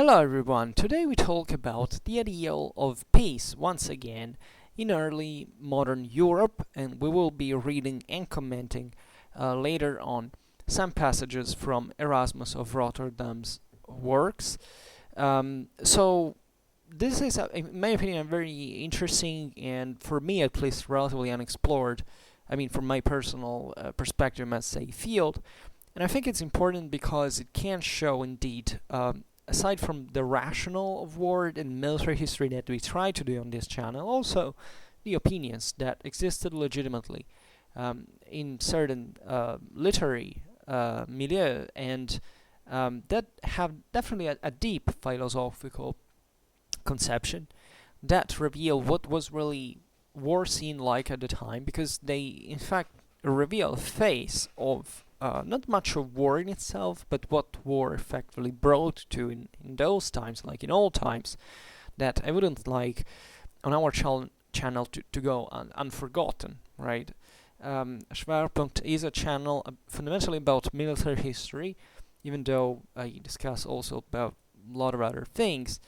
Hello everyone, today we talk about the ideal of peace once again in early modern Europe, and we will be reading and commenting later on some passages from Erasmus of Rotterdam's works. So this is, in my opinion, a very interesting and for me at least relatively unexplored, from my personal perspective, I must say, field. And I think it's important because it can show indeed aside from the rationale of war and military history that we try to do on this channel, also the opinions that existed legitimately in certain literary milieu and that have definitely a deep philosophical conception that reveal what was really war scene like at the time, because they in fact reveal a face of not much of war in itself, but what war effectively brought to in those times, like in all times, that I wouldn't like on our channel to go unforgotten, right? Schwerpunkt is a channel fundamentally about military history, even though I discuss also about a lot of other things.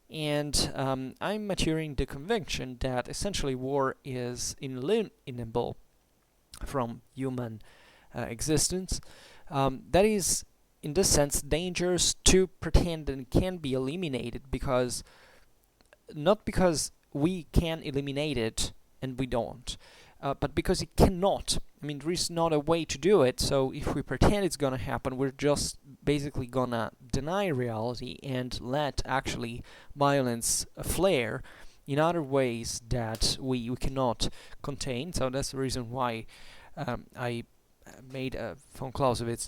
And I'm maturing the conviction that essentially war is ineliminable from human existence. That is, in this sense, dangerous to pretend that it can be eliminated, because not because we can eliminate it and we don't, but because it cannot. There is not a way to do it. So if we pretend it's gonna happen, we're just basically gonna deny reality and let actually violence flare in other ways that we cannot contain. So that's the reason why I made a von Clausewitz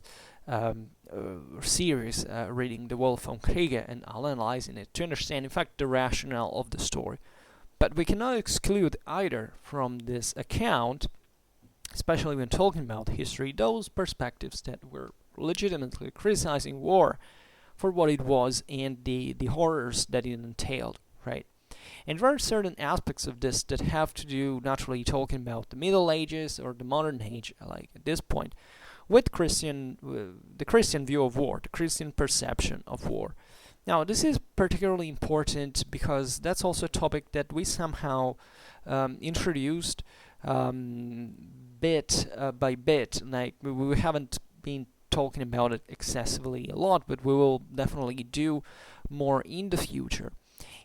series reading The Wolf von Kriege and analyzing it to understand, in fact, the rationale of the story. But we cannot exclude either from this account, especially when talking about history, those perspectives that were legitimately criticizing war for what it was and the horrors that it entailed, right? And there are certain aspects of this that have to do, naturally talking about the Middle Ages or the modern age, like at this point, with the Christian view of war, the Christian perception of war. Now, this is particularly important because that's also a topic that we somehow introduced bit by bit. Like, we haven't been talking about it excessively a lot, but we will definitely do more in the future.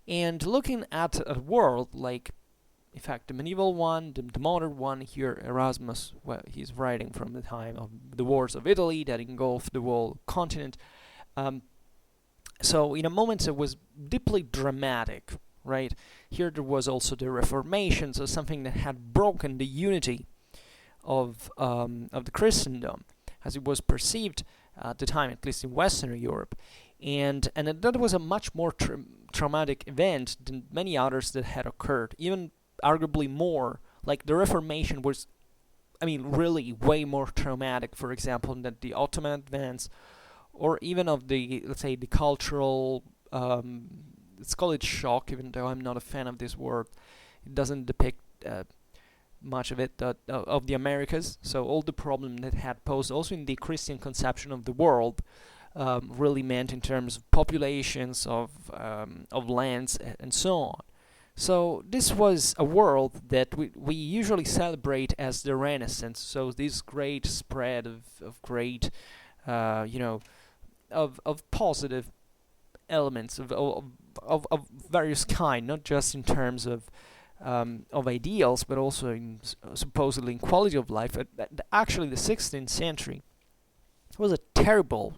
And looking at a world like, in fact, the medieval one, the modern one, here Erasmus, well, he's writing from the time of the wars of Italy that engulfed the whole continent. So in a moment it was deeply dramatic, right? Here there was also the Reformation, so something that had broken the unity of the Christendom as it was perceived at the time, at least in Western Europe. And that was a much more traumatic event than many others that had occurred, even arguably more. Like the Reformation was, really way more traumatic, for example, than the Ottoman advance, or even of the, let's say, the cultural, let's call it shock, even though I'm not a fan of this word. It doesn't depict much of it, of the Americas. So all the problem that had posed also in the Christian conception of the world really meant in terms of populations, of lands, and so on. So this was a world that we usually celebrate as the Renaissance. So this great spread of great, of positive elements of various kind, not just in terms of ideals, but also in supposedly in quality of life. Actually, the 16th century was a terrible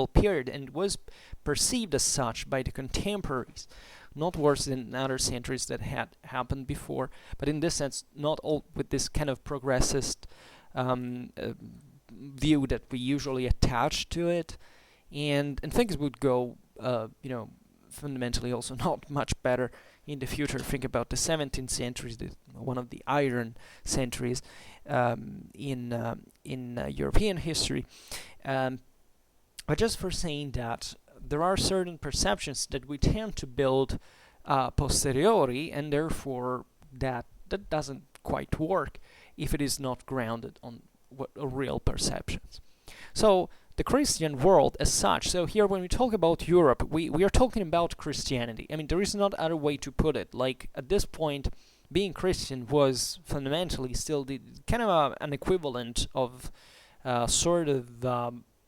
period and was perceived as such by the contemporaries. Not worse than other centuries that had happened before, but in this sense, not all with this kind of progressist view that we usually attach to it, and things would go, fundamentally also not much better in the future. Think about the 17th century, one of the iron centuries in European history. But just for saying that there are certain perceptions that we tend to build posteriori, and therefore that doesn't quite work if it is not grounded on what are real perceptions. So the Christian world as such. So here, when we talk about Europe, we are talking about Christianity. I mean, there is not other way to put it. Like, at this point, being Christian was fundamentally still the kind of an equivalent of sort of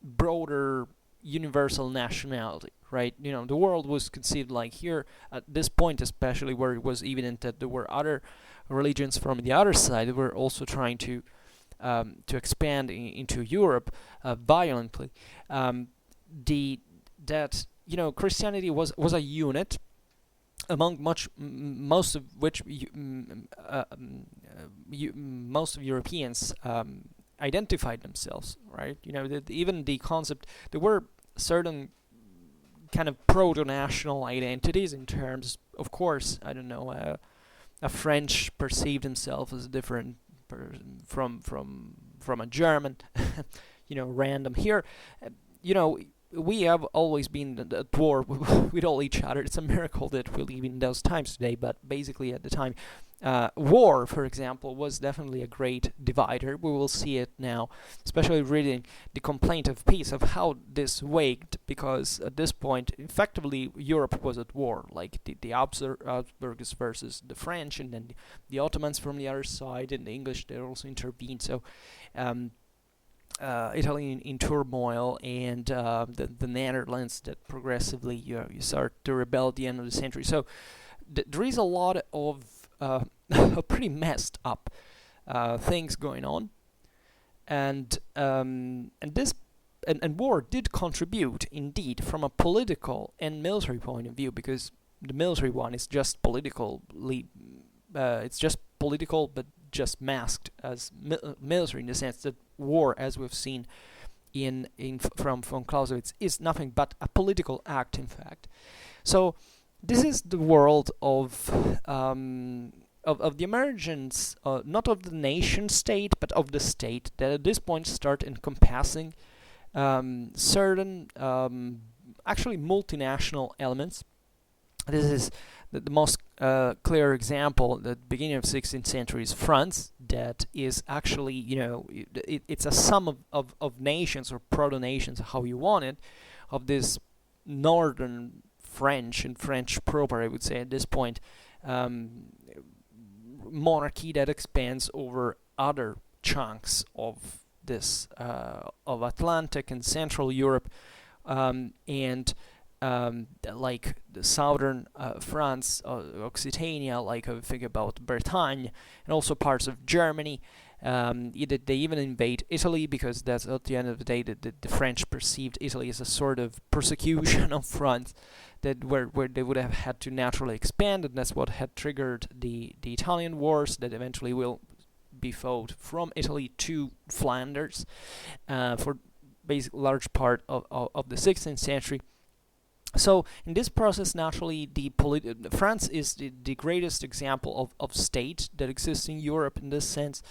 broader universal nationality, right? You know, the world was conceived like here at this point, especially where it was evident that there were other religions from the other side that were also trying to expand into Europe violently. That Christianity was a unit among most of which most of Europeans identified themselves, right? Even the concept, there were certain kind of proto-national identities in terms, of course, I don't know, a French perceived himself as different from a German, random here. We have always been at war with all each other. It's a miracle that we live in those times today, but basically at the time, war, for example, was definitely a great divider. We will see it now, especially reading the Complaint of Peace, of how this waked, because at this point, effectively, Europe was at war, like the Habsburgs versus the French, and then the Ottomans from the other side, and the English, they also intervened. So, Italy in turmoil, and the Netherlands that progressively you start to rebel at the end of the century. So there is a lot of pretty messed up things going on, and this and war did contribute indeed from a political and military point of view, because the military one is just politically it's just political, but just masked as military, in the sense that war, as we've seen from Clausewitz, is nothing but a political act, in fact. So this is the world of the emergence, not of the nation state, but of the state, that at this point start encompassing certain actually multinational elements. This is the most clear example at the beginning of 16th century is France, that is actually, it's a sum of nations, or proto-nations, how you want it, of this northern French and French proper, I would say at this point, monarchy that expands over other chunks of this, of Atlantic and Central Europe, and like the southern France, Occitania, like I think about Bretagne, and also parts of Germany. They even invade Italy, because that's at the end of the day the French perceived Italy as a sort of persecution of France, that where they would have had to naturally expand, and that's what had triggered the Italian wars that eventually will be fought from Italy to Flanders for basic large part of the 16th century. So in this process, naturally, France is the greatest example of state that exists in Europe in this sense.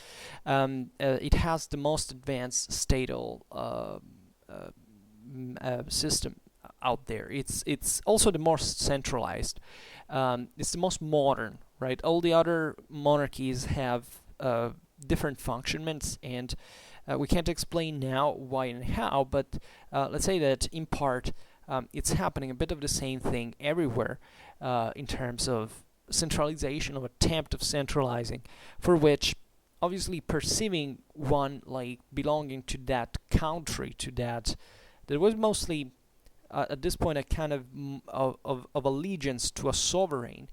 It has the most advanced statal system out there. It's also the most centralized. It's the most modern, right? All the other monarchies have different functionments, and we can't explain now why and how, but let's say that in part it's happening a bit of the same thing everywhere in terms of centralization, of attempt of centralizing, for which obviously perceiving one like belonging to that country, to that, there was mostly at this point a kind of allegiance to a sovereign,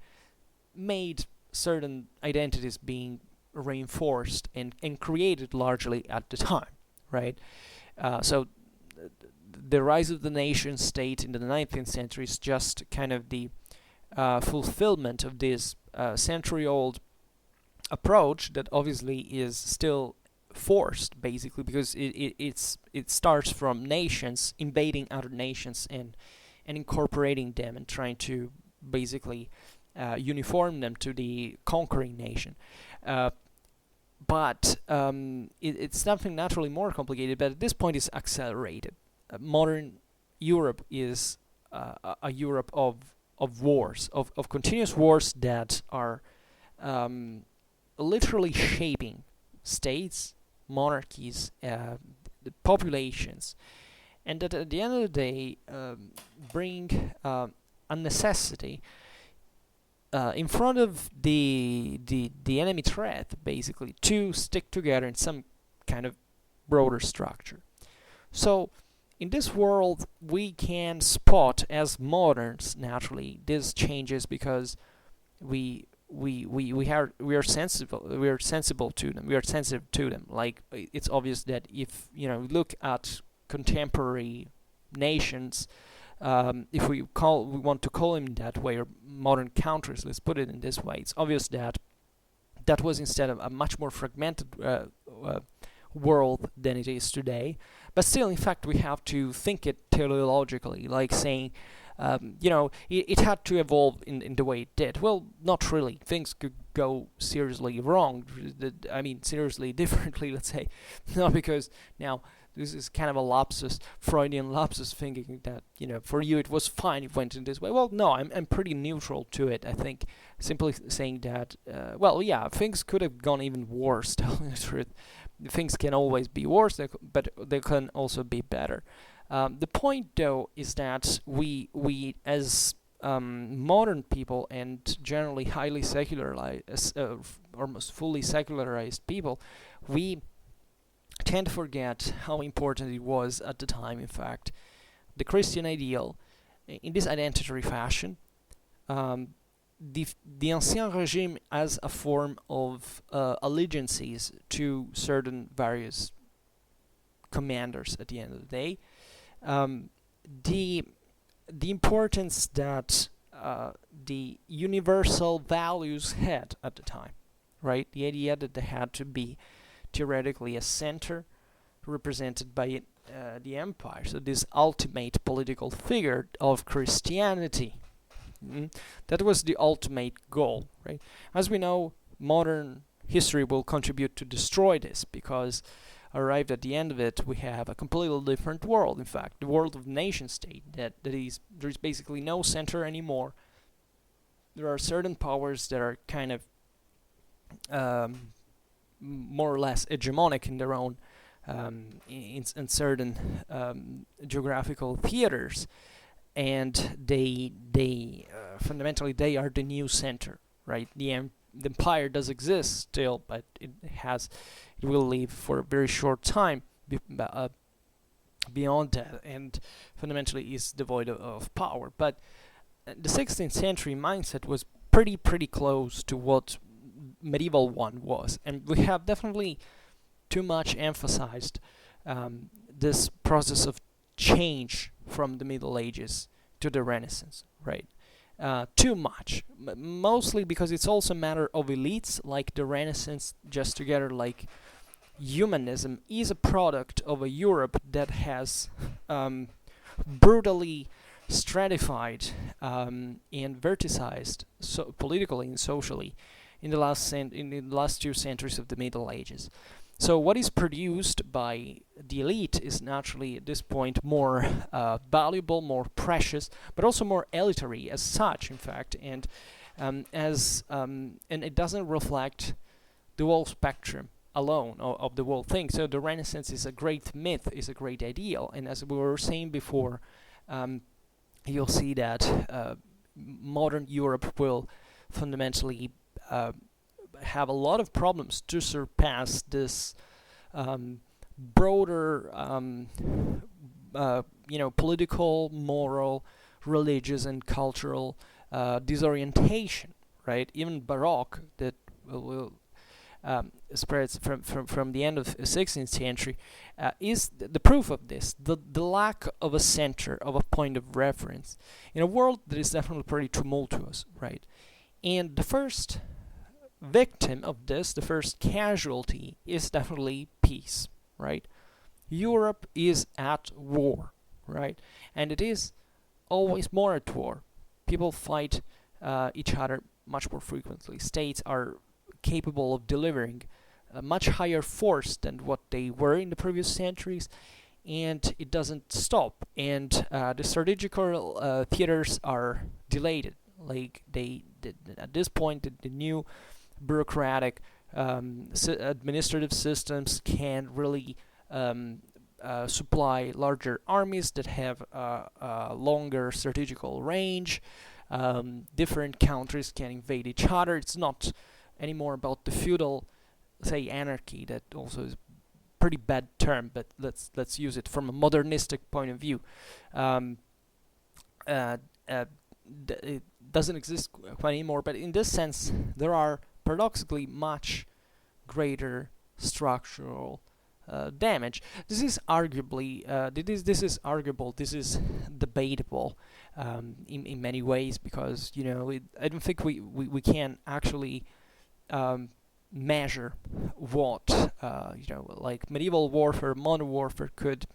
made certain identities being reinforced and created largely at the time, right? So the rise of the nation state in the 19th century is just kind of the fulfillment of this century-old approach that obviously is still forced, basically, because it starts from nations invading other nations and incorporating them and trying to basically uniform them to the conquering nation. But it's something naturally more complicated, but at this point it's accelerated. Modern Europe is a Europe of wars, of continuous wars that are literally shaping states, monarchies, the populations, and that at the end of the day bring a necessity in front of the enemy threat, basically, to stick together in some kind of broader structure. So in this world, we can spot as moderns naturally these changes because we are sensible to them. We are sensitive to them. Like, it's obvious that if look at contemporary nations, if we want to call them that way, or modern countries, let's put it in this way, it's obvious that that was instead of a much more fragmented world than it is today. But still, in fact, we have to think it teleologically, like saying, it had to evolve in the way it did. Well, not really. Things could go seriously wrong. I mean, seriously differently, let's say. Not because now this is kind of a lapsus, Freudian lapsus, thinking that, for you it was fine, it went in this way. Well, no, I'm pretty neutral to it, I think. Simply saying that, things could have gone even worse, telling the truth. Things can always be worse, but they can also be better. The point, though, is that we as modern people, and generally highly secularized, almost fully secularized people, we tend to forget how important it was at the time, in fact. The Christian ideal, in this identitary fashion, the Ancien Regime as a form of allegiances to certain various commanders at the end of the day, the importance that the universal values had at the time, right? The idea that they had to be theoretically a center represented by the empire, so this ultimate political figure of Christianity. That was the ultimate goal, right? As we know, modern history will contribute to destroy this, because arrived at the end of it, we have a completely different world. In fact, the world of nation-state, there is basically no center anymore. There are certain powers that are kind of more or less hegemonic in their own in certain geographical theaters, and they fundamentally they are the new center, right? The empire does exist still, but it will live for a very short time beyond that, and fundamentally is devoid of power. But the 16th century mindset was pretty close to what medieval one was, and we have definitely too much emphasized this process of change from the Middle Ages to the Renaissance, right? Too much, mostly because it's also a matter of elites. Like the Renaissance, just together, like humanism, is a product of a Europe that has brutally stratified and verticized, so politically and socially, in the last 2 centuries of the Middle Ages. So what is produced by the elite is naturally at this point more valuable, more precious, but also more elitary as such, in fact, and it doesn't reflect the whole spectrum alone of the whole thing. So the Renaissance is a great myth, is a great ideal, and as we were saying before, you'll see that modern Europe will fundamentally have a lot of problems to surpass this broader, political, moral, religious, and cultural disorientation, right? Even Baroque, that will spreads from the end of the 16th century, is the proof of this. The lack of a center, of a point of reference, in a world that is definitely pretty tumultuous, right? And the first victim of this, the first casualty, is definitely peace, right? Europe is at war, right? And it is always more at war. People fight each other much more frequently. States are capable of delivering a much higher force than what they were in the previous centuries, and it doesn't stop. And the strategical theaters are dilated. Like at this point, the new bureaucratic administrative systems can really supply larger armies that have a longer strategical range. Different countries can invade each other. It's not anymore about the feudal, say, anarchy. That also is a pretty bad term, but let's use it from a modernistic point of view. Um, uh, uh, it doesn't exist quite anymore. But in this sense, there are paradoxically much greater structural damage. This is arguably this is arguable. This is debatable in many ways, because I don't think we can actually measure what like medieval warfare, modern warfare could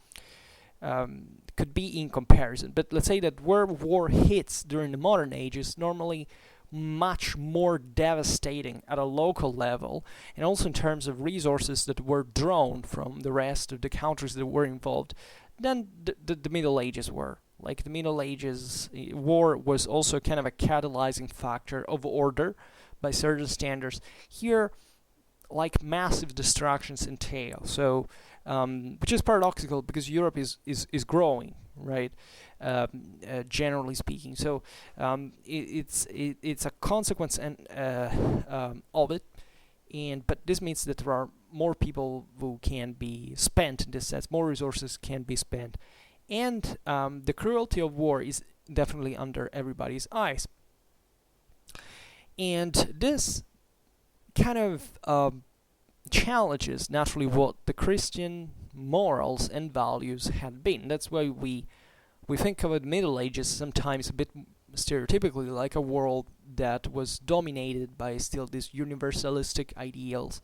be in comparison. But let's say that where war hits during the modern age is normally much more devastating at a local level, and also in terms of resources that were drawn from the rest of the countries that were involved, than the Middle Ages were. Like the Middle Ages, war was also kind of a catalyzing factor of order by certain standards. Here, like, massive destructions entail. So, which is paradoxical because Europe is growing, right? Generally speaking, so it's a consequence of it, but this means that there are more people who can be spent in this sense, more resources can be spent, and the cruelty of war is definitely under everybody's eyes, and this kind of challenges naturally what the Christian morals and values had been. That's why we think of the Middle Ages sometimes a bit stereotypically like a world that was dominated by still these universalistic ideals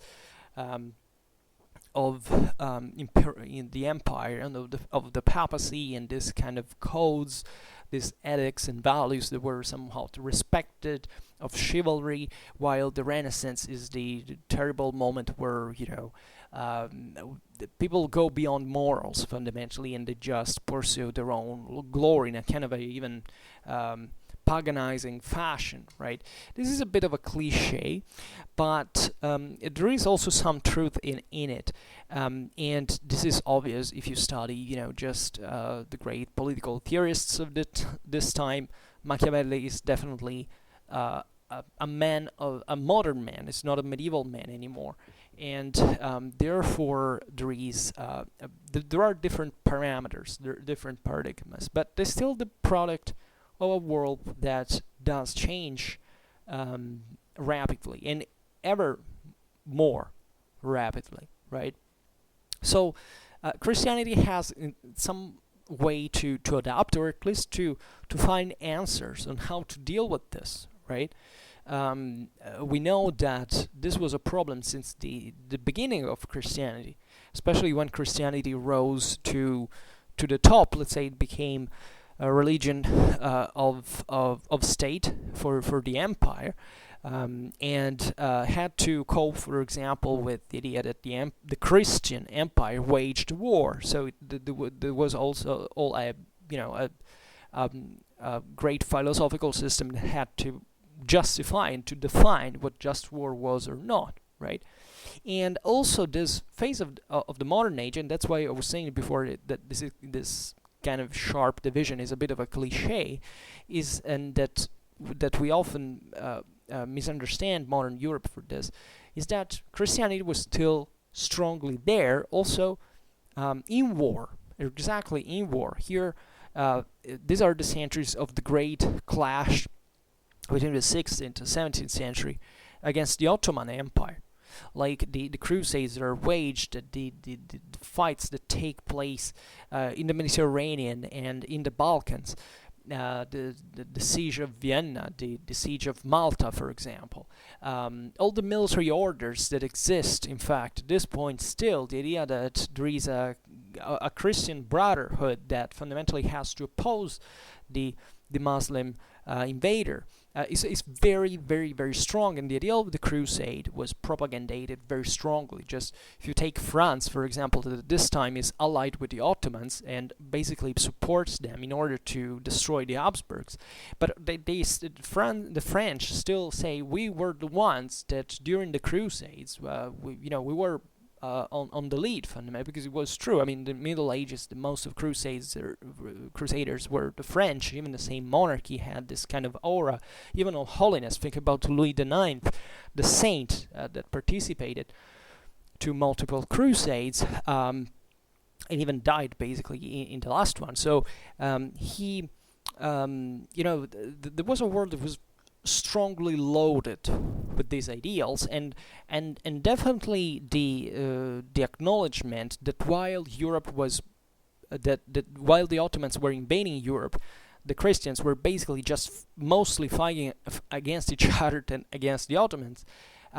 of in the empire and of the papacy, and this kind of codes, these ethics and values that were somehow respected, of chivalry, while the Renaissance is the terrible moment where the people go beyond morals fundamentally, and they just pursue their own glory in a kind of a even paganizing fashion, right? This is a bit of a cliche, but there is also some truth in it, and this is obvious if you study, just the great political theorists of this time. Machiavelli is definitely a modern man. It's not a medieval man anymore, and therefore there are different parameters, there are different paradigms, but they're still the product of a world that does change rapidly, and ever more rapidly, right? So Christianity has in some way to adapt, or at least to find answers on how to deal with this, right? We know that this was a problem since the beginning of Christianity, especially when Christianity rose to the top. Let's say it became a religion of state for the empire, and had to cope, for example, with the idea that the Christian empire waged war. So there was also all a great philosophical system that had to justify and to define what just war was or not, right? And also this phase of the modern age, and that's why I was saying before that this kind of sharp division is a bit of a cliche, and that we often misunderstand modern Europe for this, is that Christianity was still strongly there, also in war, exactly in war. Here, these are the centuries of the great clash between the 6th and the 17th century against the Ottoman Empire. Like the crusades that are waged, the fights that take place in the Mediterranean and in the Balkans, the siege of Vienna, the siege of Malta, for example, all the military orders that exist. In fact, at this point, still the idea that there is a Christian brotherhood that fundamentally has to oppose the Muslim invader is very, very, very strong, and the idea of the crusade was propagandated very strongly. Just if you take France, for example, that at this time is allied with the Ottomans and basically supports them in order to destroy the Habsburgs, but the French still say we were the ones that during the crusades we were on the lead fundamentally, because it was true. I mean, the Middle Ages, the most of crusaders were the French. Even the same monarchy had this kind of aura, even of holiness. Think about Louis IX, the saint that participated to multiple crusades, and even died basically in the last one. So he, there was a world that was strongly loaded with these ideals, and definitely the acknowledgement that while Europe was that while the Ottomans were invading Europe, the Christians were basically just mostly fighting against each other than against the Ottomans,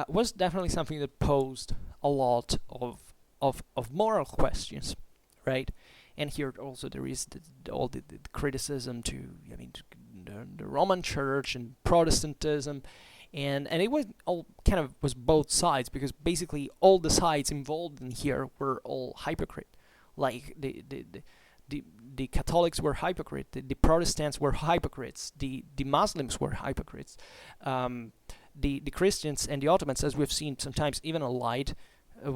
was definitely something that posed a lot of moral questions, right? And here also there is all the criticism to, I mean, the Roman Church and Protestantism, and it was all kind of was both sides, because basically all the sides involved in here were all hypocrite. Like the Catholics were hypocrite, the Protestants were hypocrites, the Muslims were hypocrites, the Christians and the Ottomans, as we've seen, sometimes even allied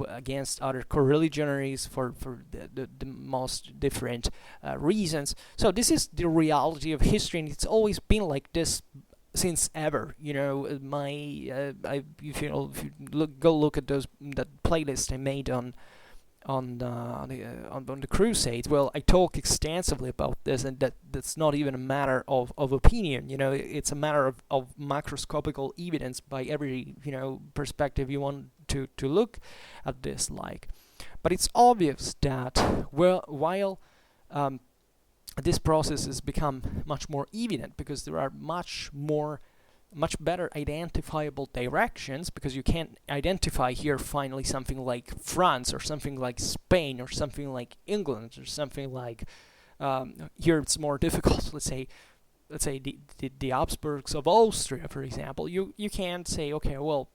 against other co-religionaries for the most different reasons. So this is the reality of history, and it's always been like this since ever. You know, if you look at that playlist I made on the Crusades. Well, I talk extensively about this, and that's not even a matter of opinion. You know, it's a matter of macroscopical evidence by every perspective you want to look at this like. But it's obvious that while this process has become much more evident, because there are much better identifiable directions, because you can identify here finally something like France, or something like Spain, or something like England, or something like here it's more difficult. Let's say the Habsburgs of Austria, for example. You can't say, okay, well,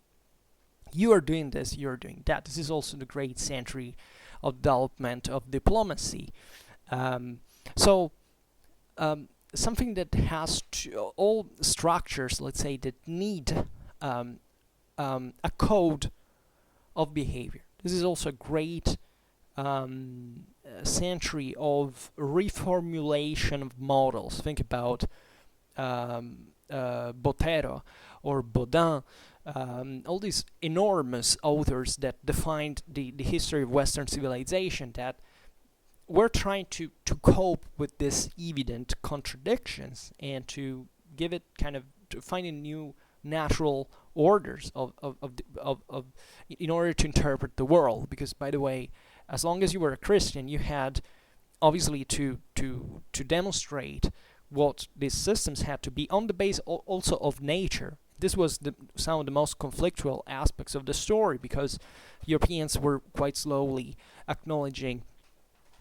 you are doing this, you are doing that. This is also the great century of development of diplomacy. Something that has all structures, let's say, that need a code of behavior. This is also a great century of reformulation of models. Think about Botero or Baudin, all these enormous authors that defined the history of Western civilization, that we're trying to cope with these evident contradictions, and to give it kind of, to find a new natural orders of in order to interpret the world. Because, by the way, as long as you were a Christian, you had obviously to demonstrate what these systems had to be on the base also of nature. This was some of the most conflictual aspects of the story, because Europeans were quite slowly acknowledging,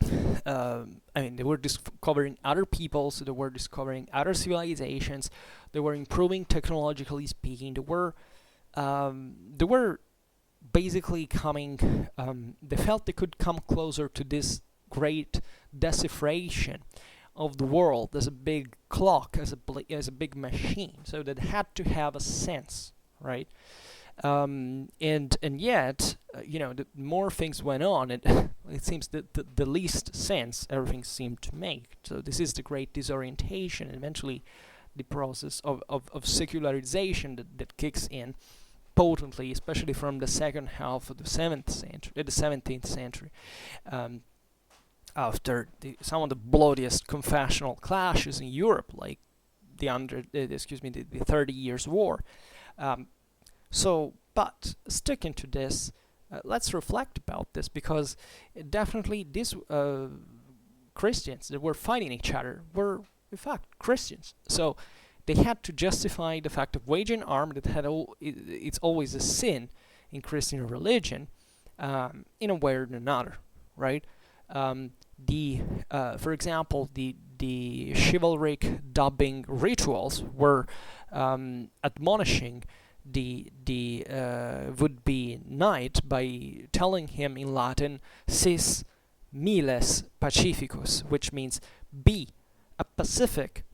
they were discovering other peoples, they were discovering other civilizations, they were improving technologically speaking, they were basically coming, they felt they could come closer to this great decipheration of the world as a big clock, as a big machine, so that had to have a sense, right? And yet, the more things went on, it seems that the least sense everything seemed to make. So this is the great disorientation, and eventually the process of secularization that kicks in potently, especially from the second half of the 17th century. After some of the bloodiest confessional clashes in Europe, like the 30 Years' War. But sticking to this, let's reflect about this, because definitely these Christians that were fighting each other were, in fact, Christians. So they had to justify the fact of waging arm that it's always a sin in Christian religion, in a way or another, right? For example, the chivalric dubbing rituals were admonishing the would-be knight by telling him in Latin, "Sis miles pacificus," which means be a pacific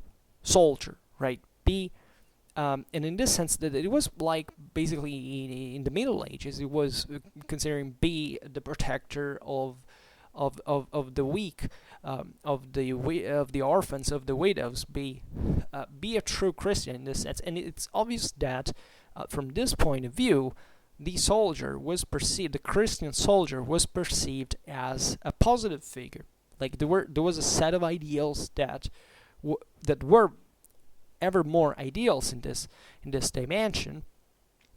soldier, right? Be and in this sense that it was like basically in the Middle Ages, it was considering be the protector of the weak, of the orphans, of the widows, be a true Christian in this sense. And it's obvious that from this point of view, the Christian soldier was perceived as a positive figure. Like there was a set of ideals that were ever more ideals in this dimension,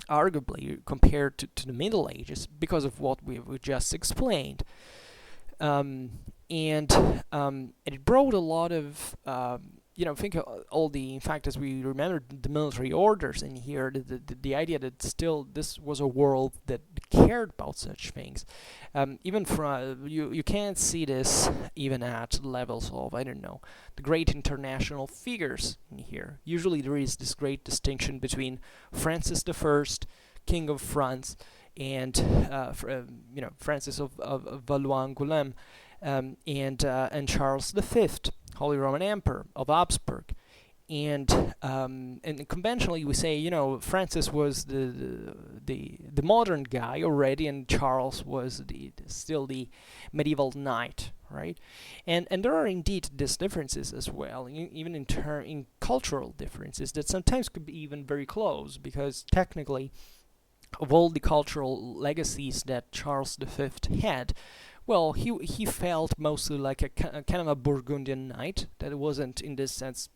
arguably compared to the Middle Ages, because of what we just explained. And it brought a lot of think of all the, in fact, as we remember the military orders in here, the idea that still this was a world that cared about such things. Even from you can't see this even at levels of, I don't know, the great international figures in here. Usually there is this great distinction between Francis I, King of France, and Francis of Valois-Angoulême, and Charles V, Holy Roman Emperor of Habsburg. And conventionally we say, Francis was the modern guy already, and Charles was still the medieval knight, right? And there are indeed these differences as well, even in cultural differences that sometimes could be even very close, because technically, of all the cultural legacies that Charles V had, well, he felt mostly like a kind of a Burgundian knight, that wasn't in this sense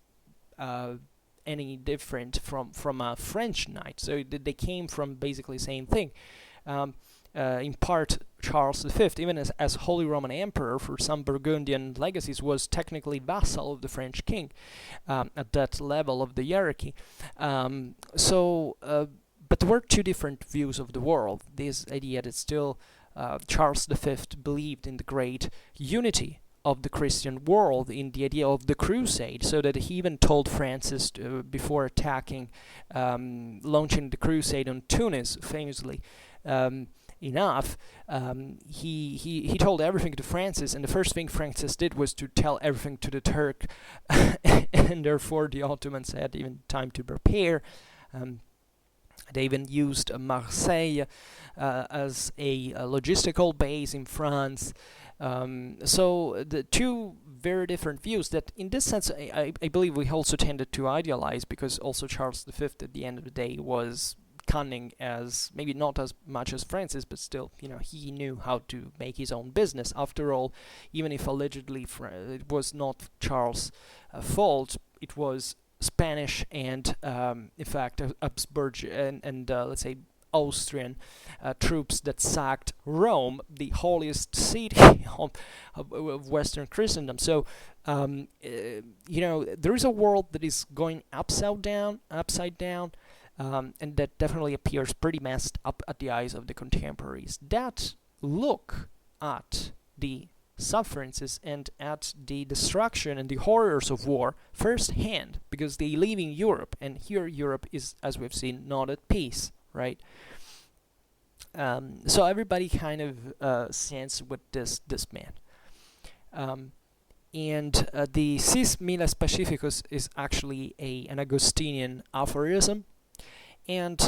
any different from a French knight. So they came from basically the same thing. In part, Charles V, even as Holy Roman Emperor for some Burgundian legacies, was technically vassal of the French king at that level of the hierarchy. But there were two different views of the world. This idea that still Charles V believed in the great unity of the Christian world, in the idea of the crusade, so that he even told Francis before attacking, launching the crusade on Tunis, famously enough, he told everything to Francis, and the first thing Francis did was to tell everything to the Turk, and therefore the Ottomans had even time to prepare. They even used Marseille as a logistical base in France. So the two very different views that, in this sense, I believe we also tended to idealize, because also Charles V, at the end of the day, was cunning, as maybe not as much as Francis, but still, he knew how to make his own business. After all, even if allegedly it was not Charles' fault, it was Spanish and, in fact, Habsburg and let's say Austrian troops that sacked Rome, the holiest city of Western Christendom. So, there is a world that is going upside down, and that definitely appears pretty messed up at the eyes of the contemporaries that look at the sufferances and at the destruction and the horrors of war firsthand, because they live in Europe, and here Europe is, as we've seen, not at peace, right? So everybody kind of stands with this man. And the Sis Miles Pacificus is actually an Augustinian aphorism, and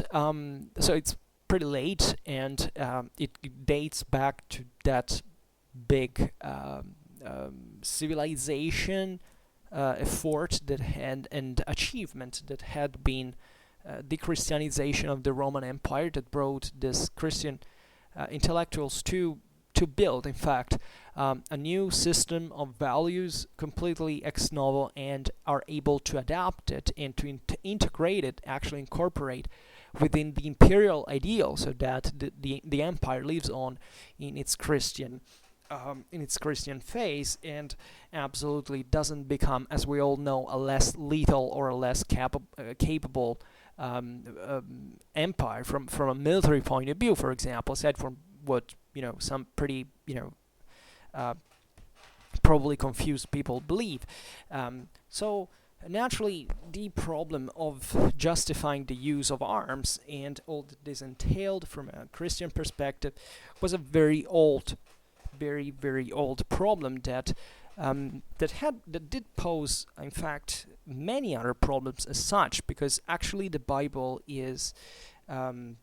so it's pretty late, and it dates back to that big civilization effort that had, and achievement that had been the Christianization of the Roman Empire, that brought this Christian intellectuals to build, in fact, a new system of values, completely ex novo, and are able to adapt it and to integrate it, actually incorporate within the imperial ideal, so that the empire lives on in its Christian phase, and absolutely doesn't become, as we all know, a less lethal or a less capable empire from a military point of view, for example, aside from what some pretty probably confused people believe. So naturally, the problem of justifying the use of arms and all that this entailed from a Christian perspective was a very old problem that did pose, in fact, many other problems as such, because actually the Bible is and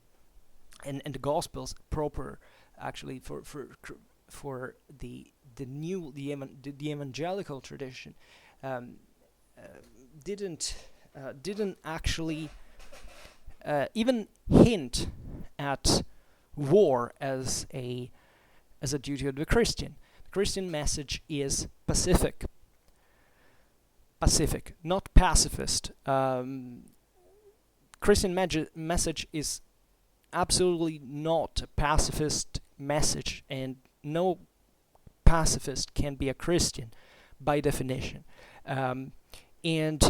the Gospels proper actually for the evangelical tradition um, uh, didn't actually even hint at war as a duty of the Christian. The Christian message is pacific, not pacifist. Christian message is absolutely not a pacifist message, and no pacifist can be a Christian by definition. Um, and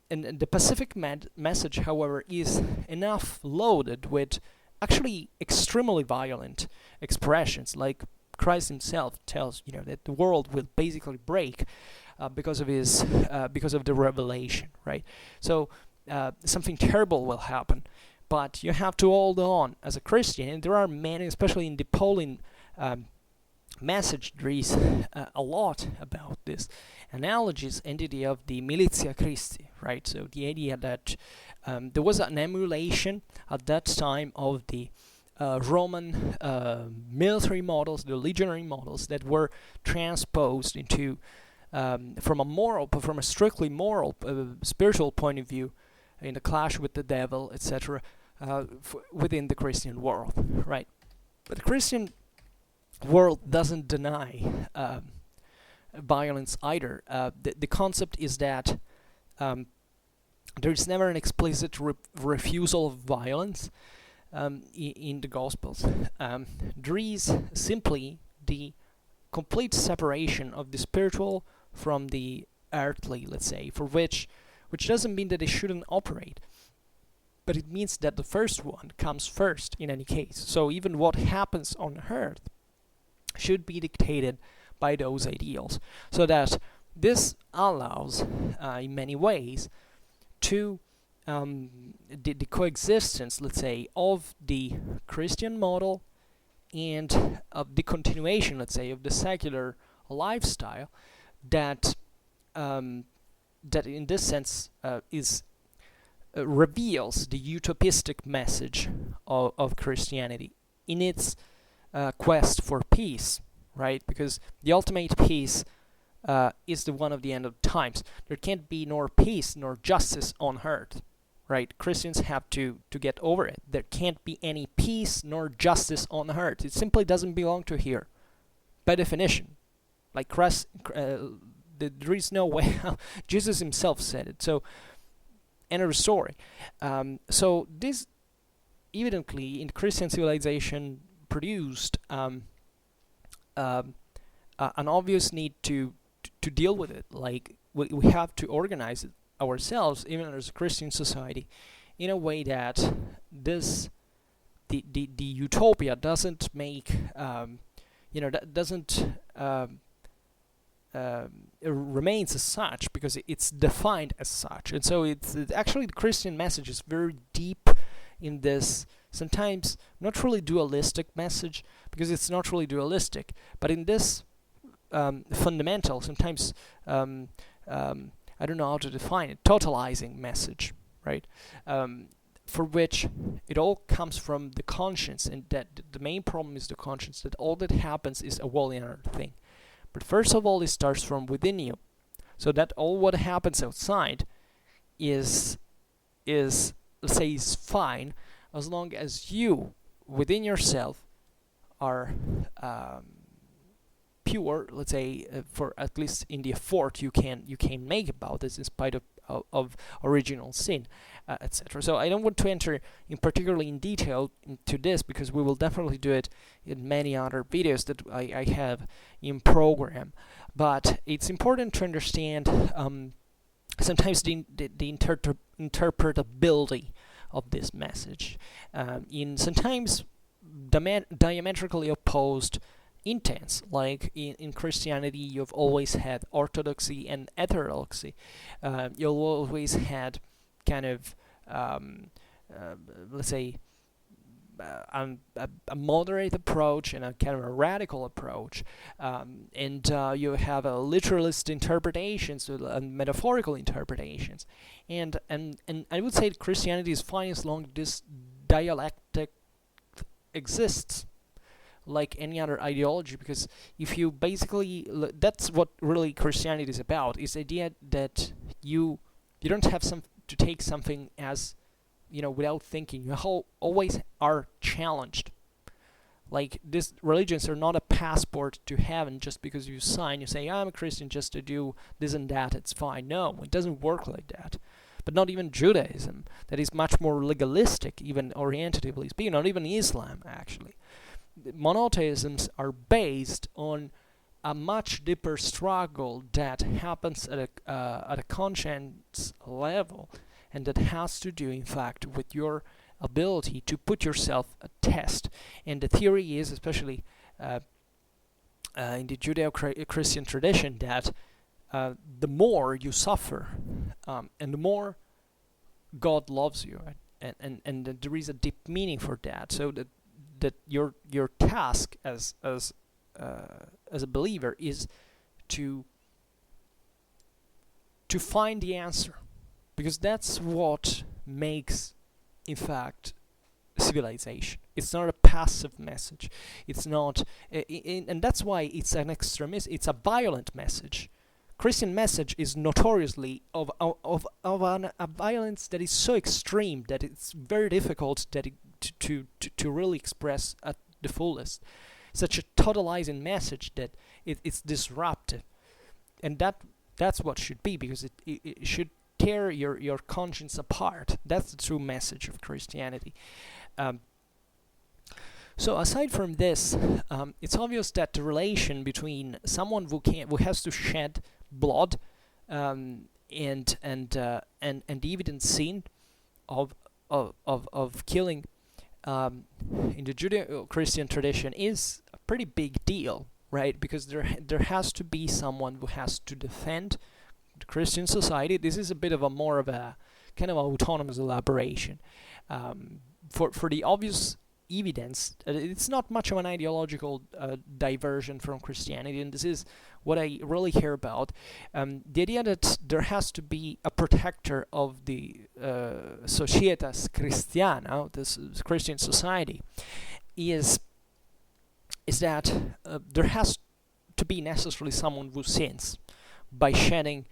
the pacific message, however, is enough loaded with actually extremely violent expressions, like Christ himself tells that the world will basically break because of the revelation, right? So something terrible will happen, but you have to hold on as a Christian. And there are many, especially in the Pauline message, there is a lot about this analogies and the idea of the militia Christi, right? So the idea that there was an emulation at that time of the Roman military models, the legionary models that were transposed into from a strictly moral, spiritual point of view, in the clash with the devil, etc., within the Christian world, right? But the Christian world doesn't deny violence either. The concept is that there is never an explicit refusal of violence in the Gospels. There is simply the complete separation of the spiritual from the earthly, let's say, for which doesn't mean that they shouldn't operate, but it means that the first one comes first in any case. So even what happens on earth should be dictated by those ideals, so that this allows, in many ways, to the coexistence, let's say, of the Christian model and of the continuation, let's say, of the secular lifestyle that that in this sense is reveals the utopistic message of Christianity in its quest for peace, right? Because the ultimate peace is the one of the end of times. There can't be nor peace nor justice on earth, right? Christians have to get over it. There can't be any peace nor justice on earth. It simply doesn't belong to here, by definition. Like there is no way. Jesus himself said it. So, end of the story. So this evidently in Christian civilization produced an obvious need to deal with it. Like we have to organize it ourselves, even as a Christian society, in a way that the utopia doesn't make that doesn't it remains as such, because it's defined as such. And so it's actually the Christian message is very deep in this, sometimes not really dualistic message, because it's not really dualistic, but in this fundamental, sometimes I don't know how to define it, totalizing message, right? For which it all comes from the conscience, and that the main problem is the conscience, that all that happens is a wholly another thing. But first of all, it starts from within you, so that all what happens outside is let's say is fine, as long as you within yourself are pure, let's say, for at least in the effort you can make about this, in spite of original sin, etc. So I don't want to enter particularly in detail into this, because we will definitely do it in many other videos that I have in program. But it's important to understand sometimes the interpretability of this message in sometimes diametrically opposed intents. Like in Christianity, you've always had orthodoxy and heterodoxy. You've always had kind of let's say a moderate approach and a kind of a radical approach, and you have a literalist interpretations and metaphorical interpretations, and I would say Christianity is fine as long as this dialectic exists like any other ideology, because if you basically that's what really Christianity is about, is the idea that you don't have to take something as without thinking. You always are challenged. Like, these religions are not a passport to heaven just because you say I'm a Christian just to do this and that, it's fine. No, it doesn't work like that. But not even Judaism, that is much more legalistic, even orientatively speaking, not even Islam actually. Monotheisms are based on a much deeper struggle that happens at a conscience level, and that has to do, in fact, with your ability to put yourself a test. And the theory is, especially in the Judeo-Christian tradition, that the more you suffer, and the more God loves you, and that there is a deep meaning for that. So that your task as a believer is to find the answer, because that's what makes, in fact, civilization. It's not a passive message. It's not, and that's why it's an extremist. It's a violent message. Christian message is notoriously of a violence that is so extreme that it's very difficult to really express at the fullest. Such a totalizing message that it's disruptive, and that's what should be, because it should tear your conscience apart. That's the true message of Christianity. So aside from this, it's obvious that the relation between someone who has to shed blood, and the evident sin of killing, in the Judeo-Christian tradition, is a pretty big deal, right? Because there has to be someone who has to defend the Christian society. This is a bit of a more of a kind of autonomous elaboration, for the obvious evidence. It's not much of an ideological diversion from Christianity, and this is what I really care about. The idea that there has to be a protector of the societas Christiana, this Christian society, is that there has to be necessarily someone who sins by shedding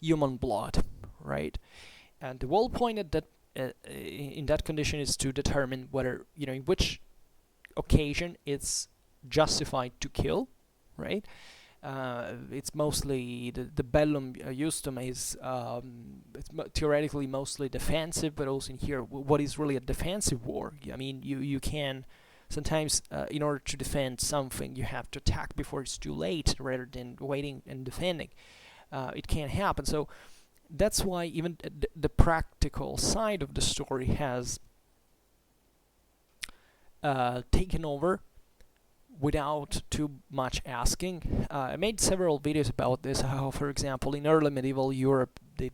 human blood, right? And the whole point that in that condition is to determine whether, in which occasion it's justified to kill, right? It's mostly the bellum justum is it's theoretically mostly defensive, but also in here, what is really a defensive war? I mean, you can sometimes, in order to defend something, you have to attack before it's too late, rather than waiting and defending. It can't happen. So that's why even the practical side of the story has taken over without too much asking. I made several videos about this, how, for example, in early medieval Europe, the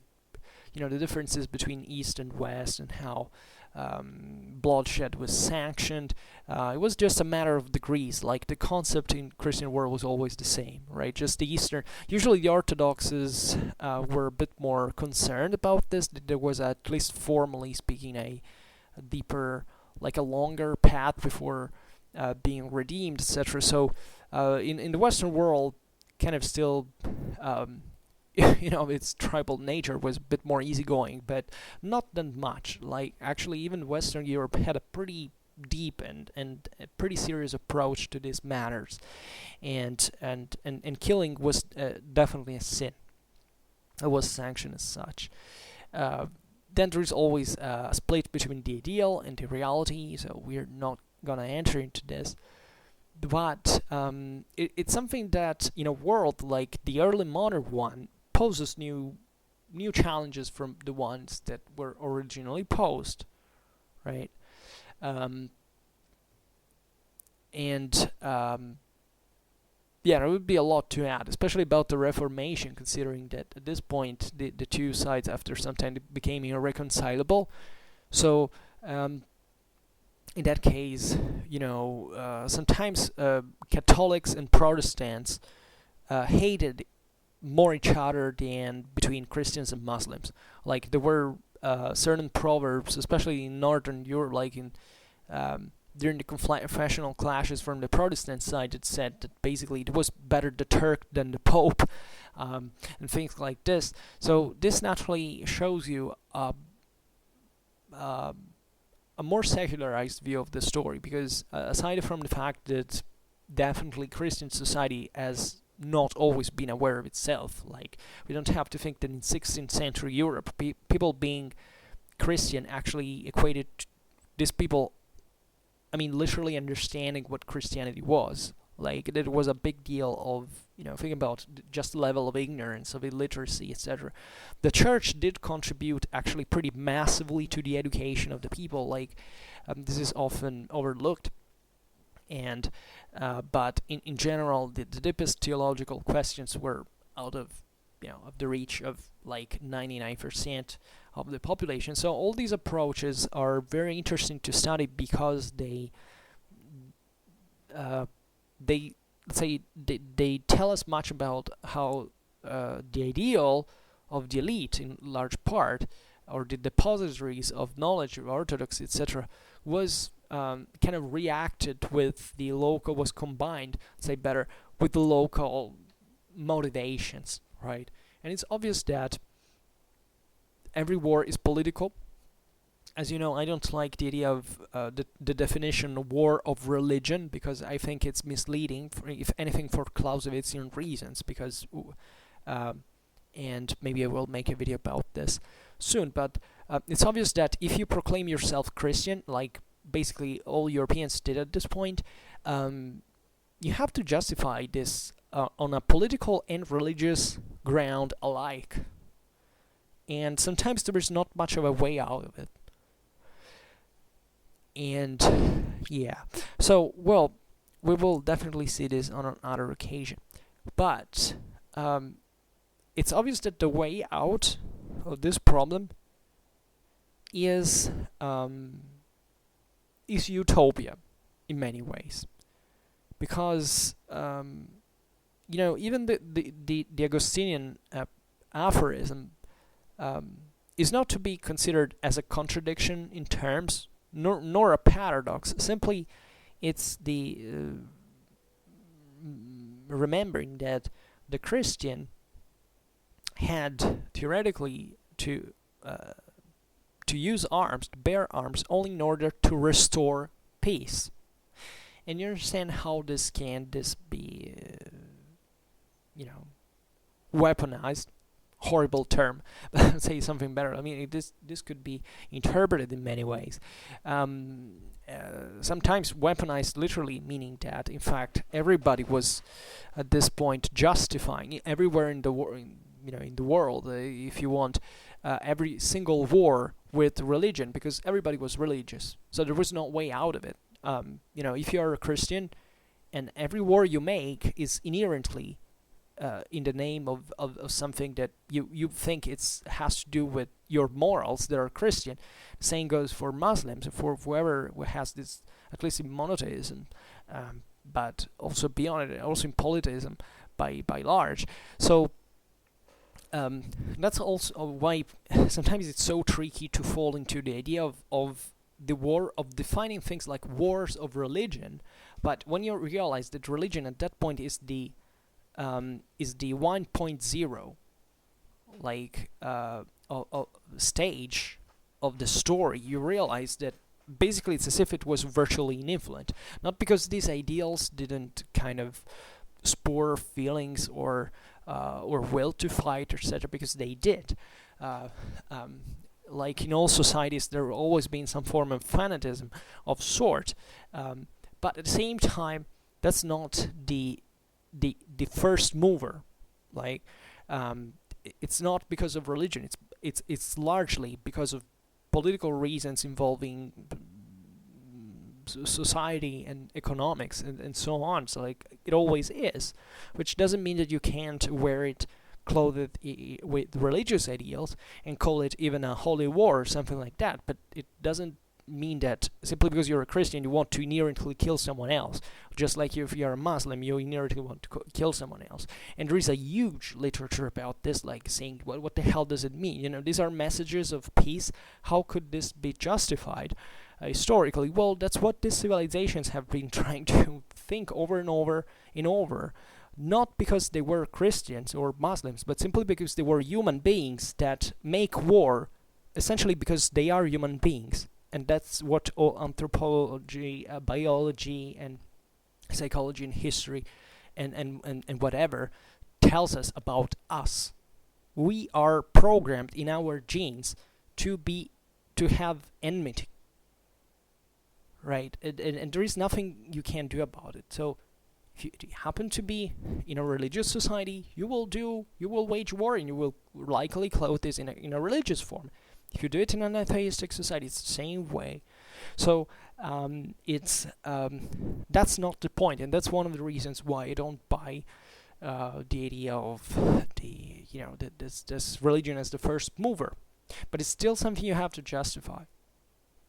differences between East and West, and how bloodshed was sanctioned. It was just a matter of degrees. Like, the concept in Christian world was always the same, right? Just the Eastern, usually the Orthodoxes were a bit more concerned about this. There was, at least formally speaking, a deeper, like a longer path before being redeemed, etc. So in the Western world, kind of still its tribal nature was a bit more easygoing, but not that much. Like, actually, even Western Europe had a pretty deep and a pretty serious approach to these matters, and killing was definitely a sin. It was sanctioned as such. Then there is always a split between the ideal and the reality, so we're not gonna enter into this. But it's something that, in a world like the early modern one, poses new challenges from the ones that were originally posed, right? There would be a lot to add, especially about the Reformation, considering that at this point the two sides, after some time, became irreconcilable. So in that case, sometimes Catholics and Protestants hated more each other than between Christians and Muslims. Like there were certain proverbs, especially in Northern Europe, like in during the confessional clashes from the Protestant side, that said that basically it was better the Turk than the Pope, and things like this. So this naturally shows you a more secularized view of the story, because aside from the fact that definitely Christian society has not always been aware of itself, like we don't have to think that in 16th century Europe people being Christian actually equated these people, I mean, literally understanding what Christianity was. Like it was a big deal of, think about just the level of ignorance, of illiteracy, etc. The church did contribute actually pretty massively to the education of the people. Like this is often overlooked, and but in general, the deepest theological questions were out of of the reach of like 99% of the population. So all these approaches are very interesting to study because they let's say they tell us much about how the ideal of the elite, in large part, or the depositories of knowledge of orthodoxy, etc., was kind of reacted with the local, was combined, say better, with the local motivations, right? And it's obvious that every war is political. As you know, I don't like the idea of the definition of war of religion, because I think it's misleading, if anything, for Clausewitzian reasons, because and maybe I will make a video about this soon, but it's obvious that if you proclaim yourself Christian, like basically all Europeans did at this point, you have to justify this on a political and religious ground alike. And sometimes there is not much of a way out of it. And yeah, so well, we will definitely see this on another occasion. But it's obvious that the way out of this problem is utopia in many ways, because even the Augustinian aphorism is not to be considered as a contradiction in terms, nor a paradox. Simply, it's the remembering that the Christian had theoretically to use arms, to bear arms, only in order to restore peace. And you understand how this be weaponized? Horrible term, but say something better. I mean, this could be interpreted in many ways. Sometimes weaponized literally, meaning that in fact everybody was at this point justifying everywhere in the in the world, if you want, every single war with religion, because everybody was religious, so there was no way out of it. If you are a Christian, and every war you make is inherently in the name of something that you think has to do with your morals that are Christian. The same goes for Muslims, for whoever has this, at least in monotheism, but also beyond it, also in polytheism by large. So that's also why sometimes it's so tricky to fall into the idea of the war, of defining things like wars of religion. But when you realize that religion at that point is the 1.0, like stage of the story, you realize that basically it's as if it was virtually influent. Not because these ideals didn't kind of spur feelings or will to fight, etc., because they did. Like in all societies, there will always been some form of fanatism of sort, but at the same time, that's not the first mover. Like it's not because of religion. It's largely because of political reasons involving society and economics and so on. So like it always is, which doesn't mean that you can't wear it clothed with religious ideals and call it even a holy war or something like that. But it doesn't mean that simply because you're a Christian you want to inherently kill someone else. Just like if you're a Muslim, you inherently want to kill someone else. And there is a huge literature about this, like saying, well, what the hell does it mean? These are messages of peace. How could this be justified historically? Well, that's what these civilizations have been trying to think over and over and over. Not because they were Christians or Muslims, but simply because they were human beings that make war, essentially because they are human beings. And that's what all anthropology, biology, and psychology and history and whatever tells us about us. We are programmed in our genes to have enmity, right? And there is nothing you can do about it. So if you happen to be in a religious society, you will wage war, and you will likely clothe this in a religious form. If you do it in an atheistic society, it's the same way. So that's not the point, and that's one of the reasons why I don't buy the idea of this religion as the first mover. But it's still something you have to justify.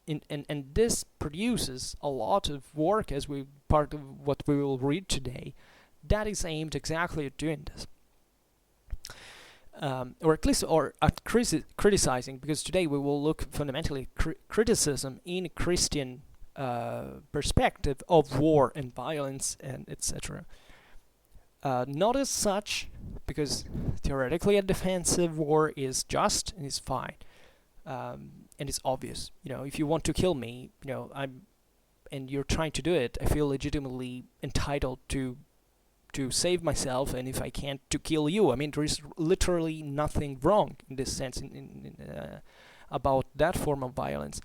And this produces a lot of work, as part of what we will read today, that is aimed exactly at doing this. Or at least at criticizing, because today we will look fundamentally criticism in Christian perspective of war and violence and etc. Not as such, because theoretically a defensive war is just and is fine, and it's obvious. If you want to kill me, and you're trying to do it, I feel legitimately entitled to save myself, and if I can't, to kill you. I mean, there is literally nothing wrong in this sense about that form of violence.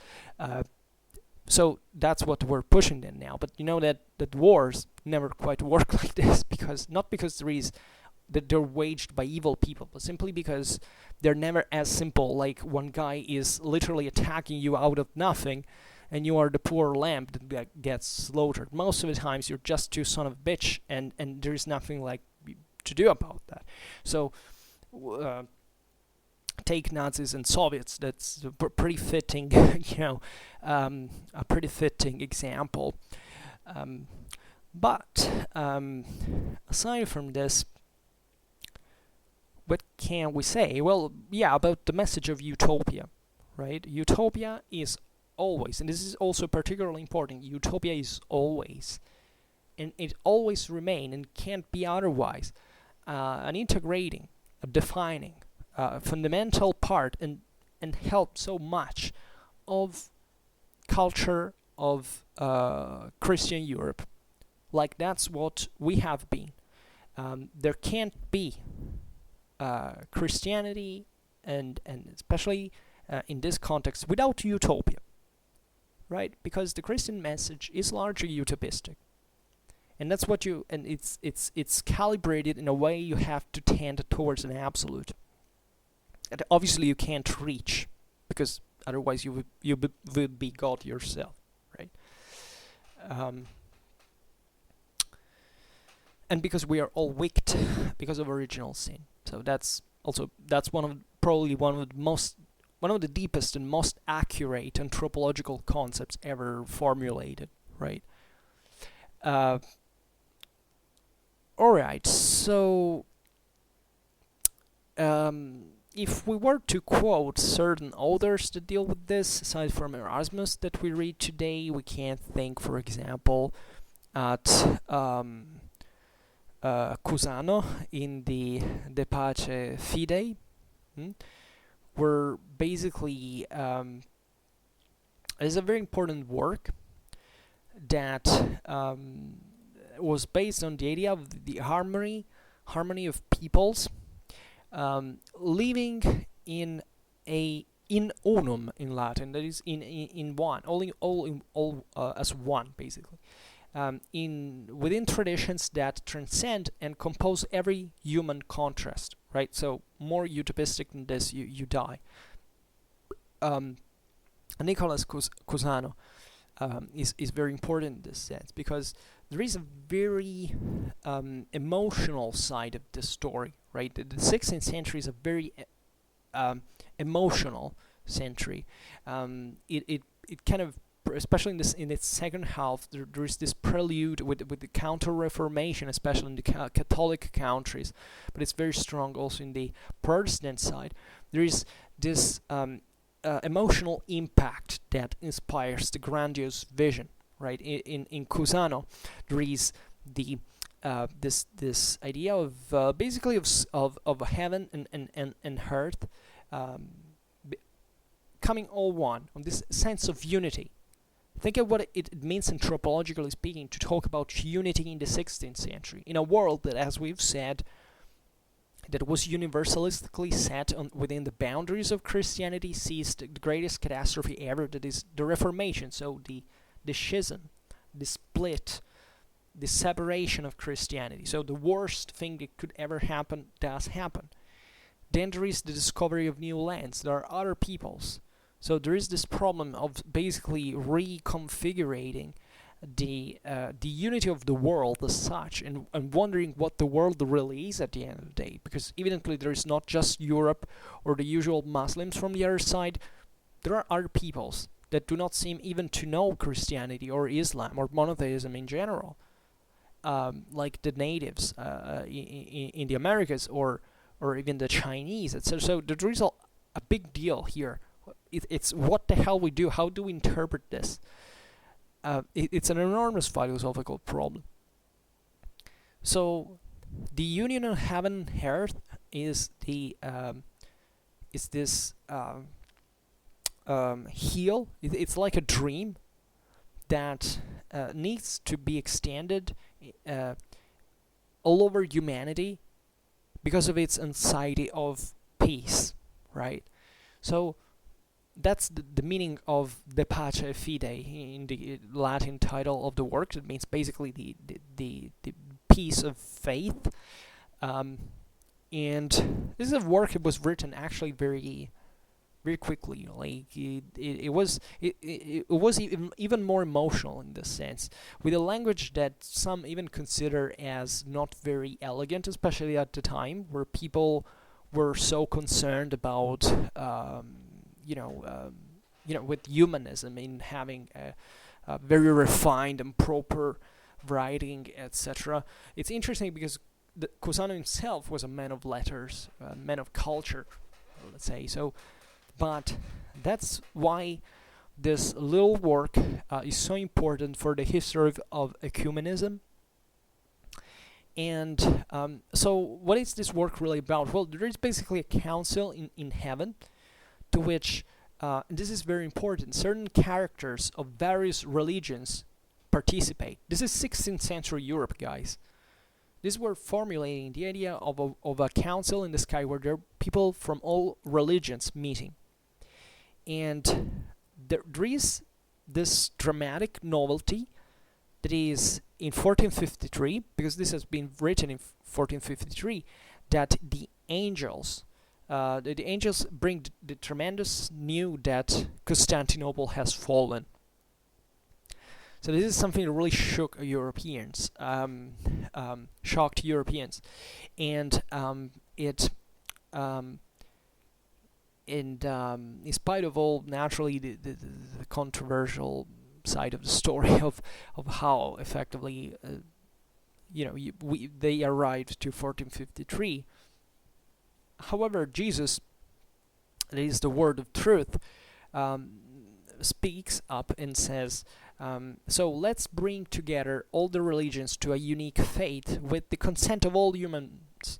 So that's what we're pushing in now. But that wars never quite work like this, not because that they're waged by evil people, but simply because they're never as simple. Like one guy is literally attacking you out of nothing, and you are the poor lamb that gets slaughtered. Most of the times you're just too son of a bitch, and there is nothing like to do about that. So take Nazis and Soviets. That's a pretty fitting, a pretty fitting example. But aside from this, what can we say? Well, yeah, about the message of utopia, right? Utopia is always, and this is also particularly important, utopia is always, and it always remain and can't be otherwise, an integrating, a defining, fundamental part and help so much of culture of Christian Europe. Like that's what we have been. There can't be Christianity and especially in this context without utopia, right? Because the Christian message is largely utopistic, and that's what it's calibrated in a way you have to tend towards an absolute that obviously you can't reach, because otherwise you would be God yourself, right? And because we are all wicked because of original sin. So that's probably one of the deepest and most accurate anthropological concepts ever formulated, right? Alright, so if we were to quote certain authors that deal with this, aside from Erasmus that we read today, we can think, for example, at Cusano in the De Pace Fidei, where basically is a very important work that was based on the idea of the harmony of peoples living in unum in Latin, that is in one, all as one, basically. Within traditions that transcend and compose every human contrast, right? So more utopistic than this, you die. Nicholas Cusano is very important in this sense, because there is a very emotional side of the story, right? The 16th century is a very emotional century. It it kind of, especially in its second half, there is this prelude with the Counter-Reformation, especially in the Catholic countries, but it's very strong also in the Protestant side. There is this emotional impact that inspires the grandiose vision, right? In Cusano, there is the this idea of basically of heaven and earth coming all one, on this sense of unity. Think of what it means anthropologically speaking to talk about unity in the 16th century, in a world that, as we've said, that was universalistically set within the boundaries of Christianity, sees the greatest catastrophe ever, that is the Reformation, so the schism, the split, the separation of Christianity. So the worst thing that could ever happen does happen. Then there is the discovery of new lands. There are other peoples. So there is this problem of basically reconfiguring the unity of the world as such, and wondering what the world really is at the end of the day. Because evidently there is not just Europe or the usual Muslims from the other side. There are other peoples that do not seem even to know Christianity or Islam or monotheism in general, like the natives in the Americas or even the Chinese, etc. So there is a big deal here. It's what the hell we do. How do we interpret this? It's an enormous philosophical problem. So the union of heaven and earth is this heel. It's like a dream that needs to be extended all over humanity because of its anxiety of peace, right? So that's the meaning of the pace fidei in the Latin title of the work. It means basically the peace of faith. And this is a work that was written actually very quickly. Like it was even more emotional in this sense, with a language that some even consider as not very elegant, especially at the time where people were so concerned about with humanism, in having a very refined and proper writing, etc. It's interesting because Cusano himself was a man of letters, a man of culture, let's say. So, but that's why this little work is so important for the history of ecumenism. And so what is this work really about? Well, there is basically a council in heaven to which, this is very important, certain characters of various religions participate. This is 16th century Europe, guys. These were formulating the idea of a council in the sky where there are people from all religions meeting. And there is this dramatic novelty that is in 1453, because this has been written in 1453, that the angels bring the tremendous news that Constantinople has fallen. So this is something that really shocked Europeans, and in spite of all, naturally, the controversial side of the story of how effectively they arrived to 1453. However, Jesus, that is the word of truth, speaks up and says, so let's bring together all the religions to a unique faith with the consent of all humans.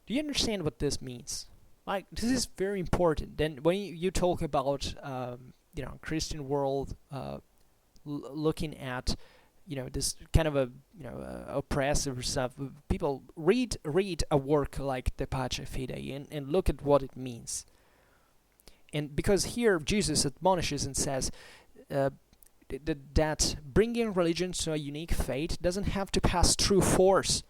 Do you understand what this means? Like, this is very important. Then when you talk about Christian world looking at this kind of a oppressive stuff, people read a work like the Pace Fidei and look at what it means. And because here Jesus admonishes and says that bringing religion to a unique faith doesn't have to pass through force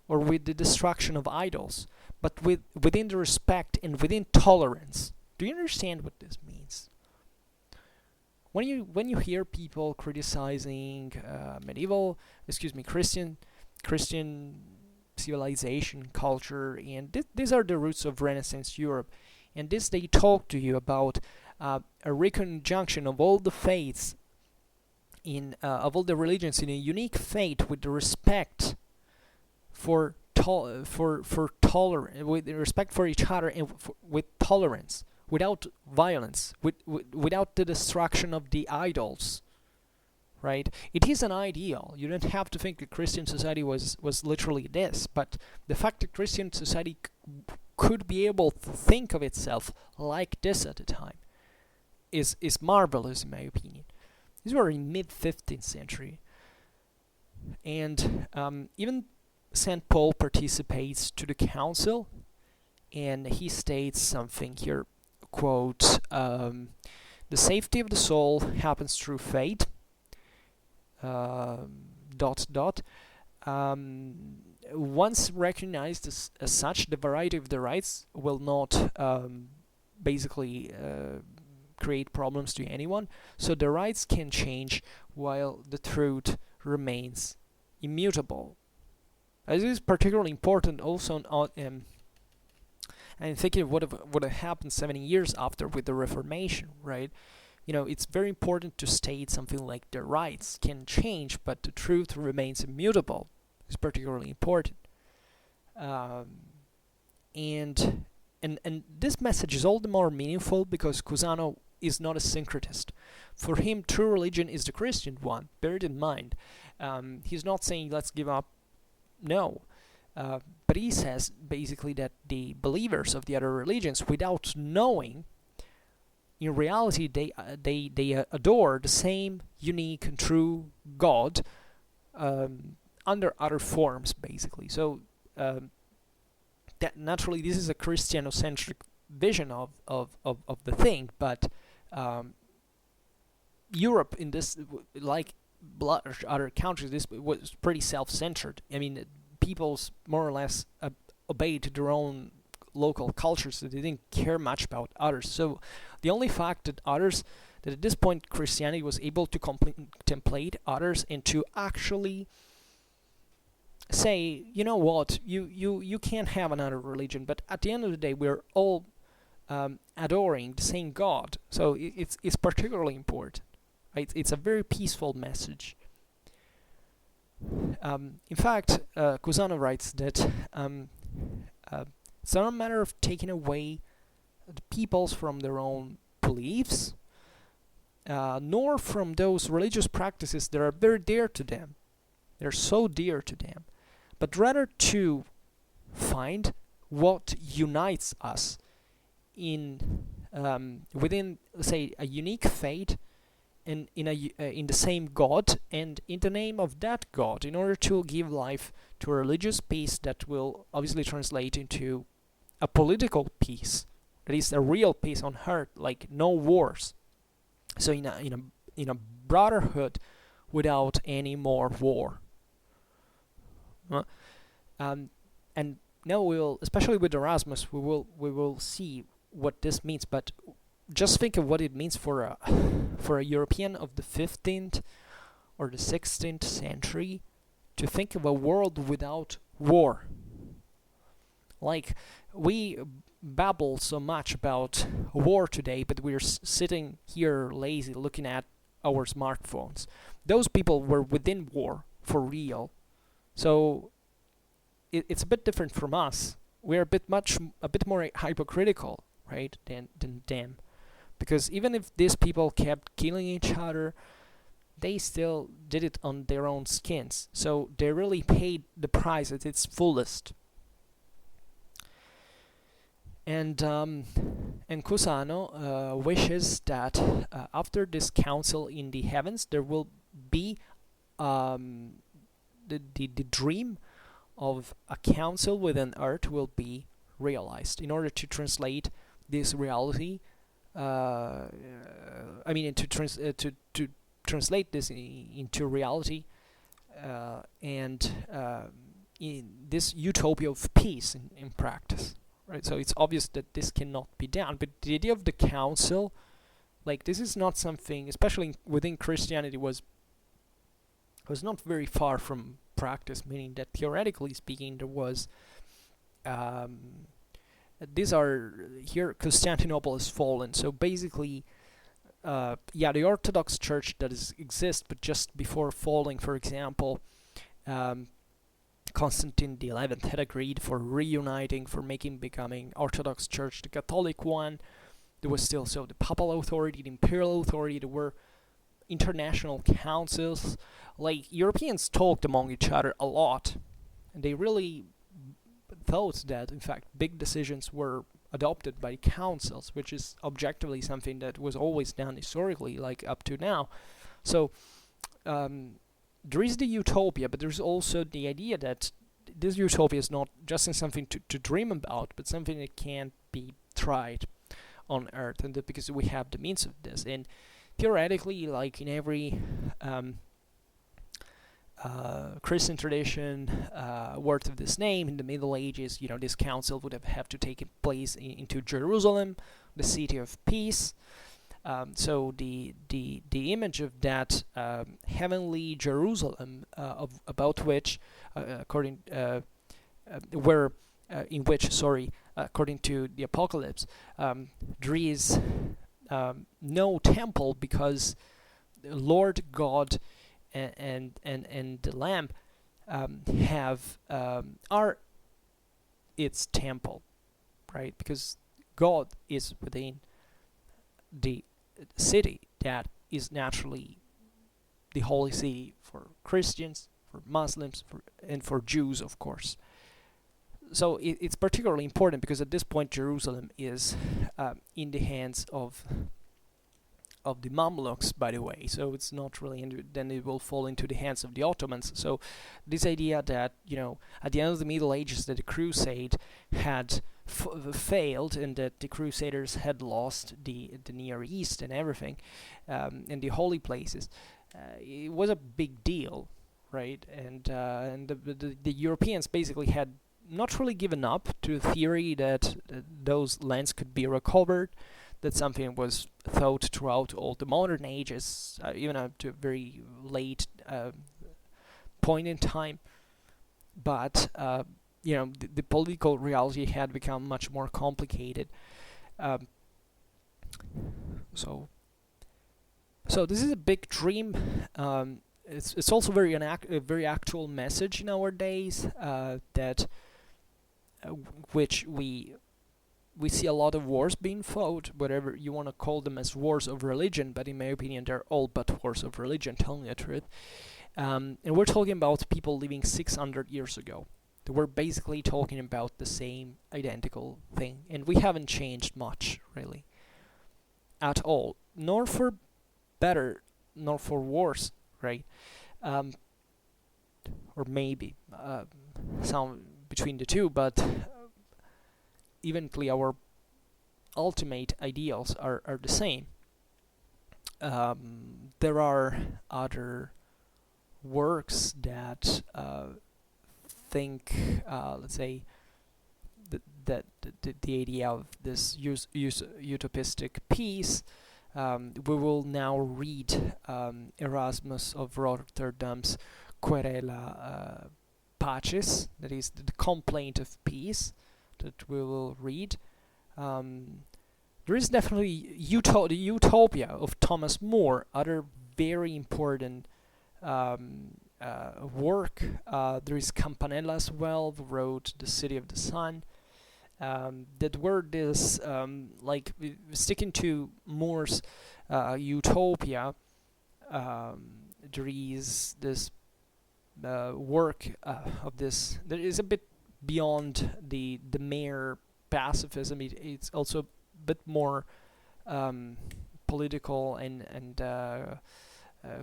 or with the destruction of idols, but within the respect and within tolerance. Do you understand what this means? When you hear people criticizing Christian civilization, culture, and these are the roots of Renaissance Europe, and they talk to you about a reconjunction of all the faiths of all the religions in a unique faith with respect for with respect for each other and with tolerance, without violence, without the destruction of the idols. Right? It is an ideal. You don't have to think that Christian society was literally this, but the fact that Christian society could be able to think of itself like this at the time is marvelous, in my opinion. These were in mid-15th century, and even St. Paul participates to the council, and he states something here, quote, the safety of the soul happens through faith, once recognized as such, the variety of the rights will not basically create problems to anyone, so the rights can change while the truth remains immutable. This is particularly important also and thinking of what have happened 70 years after with the Reformation, right? It's very important to state something like the rights can change, but the truth remains immutable. It's particularly important. And this message is all the more meaningful because Cusano is not a syncretist. For him, true religion is the Christian one. Bear it in mind. He's not saying let's give up. No. But he says basically that the believers of the other religions, without knowing, in reality, they adore the same unique and true God under other forms, basically. So that naturally, this is a Christianocentric vision of the thing, but Europe, in this, like other countries, this was pretty self-centered. I mean, peoples more or less obeyed their own local cultures, so they didn't care much about others. So the only fact that at this point Christianity was able to contemplate others and to actually say, you know what, you can't have another religion, but at the end of the day we're all adoring the same God. So it's particularly important. Right? It's a very peaceful message. In fact, Cusano writes that it's not a matter of taking away the peoples from their own beliefs, nor from those religious practices that are very dear to them. They're so dear to them. But rather to find what unites us within, say, a unique faith and in the same God, and in the name of that God, in order to give life to a religious peace that will obviously translate into a political peace, that is a real peace on earth, like no wars. So in a brotherhood without any more war. And now we will, especially with Erasmus, we will see what this means. But just think of what it means for a European of the 15th or the 16th century to think of a world without war. Like, we babble so much about war today, but we're sitting here lazy looking at our smartphones. Those people were within war for real. So it's a bit different from us. We're a bit more hypocritical, right, than them. Because even if these people kept killing each other, they still did it on their own skins. So they really paid the price at its fullest. And Cusano wishes that after this council in the heavens, there will be the dream of a council within earth will be realized in order to translate this reality. To translate this into reality, and in this utopia of peace in practice. Right, so it's obvious that this cannot be done. But the idea of the council, like, this is not something, especially within Christianity, was not very far from practice. Meaning that theoretically speaking, there was these are here. Constantinople has fallen. So basically, the Orthodox Church that exists, but just before falling, for example, um, Constantine the 11th had agreed for reuniting, for becoming Orthodox Church the Catholic one. There was still the papal authority, the imperial authority. There were international councils. Like, Europeans talked among each other a lot, and they really thought that, in fact, big decisions were adopted by councils, which is objectively something that was always done historically, like up to now. So there is the utopia, but there's also the idea that this utopia is not just something to dream about, but something that can be tried on Earth, and that because we have the means of this. And theoretically, like in every Christian tradition worth of this name, in the Middle Ages, this council would have to take place into Jerusalem, the city of peace. So the image of that heavenly Jerusalem, about which, according to the Apocalypse, there is no temple, because Lord God and the Lamb are its temple, right? Because God is within the city that is naturally the holy city for Christians, for Muslims, and for Jews, of course. So it's particularly important because at this point Jerusalem is in the hands of the Mamluks, by the way. So it's not really, then it will fall into the hands of the Ottomans. So this idea that, at the end of the Middle Ages, that the crusade had failed, and that the Crusaders had lost the Near East and everything, and the holy places, it was a big deal, right? And the Europeans basically had not really given up to the theory that those lands could be recovered. That's something was thought throughout all the modern ages, even up to a very late point in time. But the political reality had become much more complicated. So this is a big dream. It's also a very actual message nowadays, that which we see a lot of wars being fought, whatever you want to call them, as wars of religion, but in my opinion they're all but wars of religion, telling the truth. And we're talking about people living 600 years ago. We're basically talking about the same identical thing, and we haven't changed much, really, at all, nor for better, nor for worse, right? Or maybe some between the two, but eventually our ultimate ideals are the same. There are other works that think, let's say, that the idea of this utopistic peace. We will now read Erasmus of Rotterdam's Querela Pacis, that is the complaint of peace, that we will read. There is definitely the Utopia of Thomas More, other very important work. There is Campanella as well, who wrote The City of the Sun. That were this, sticking to More's Utopia, there is this work of this that is a bit beyond the mere pacifism. It's also a bit more political and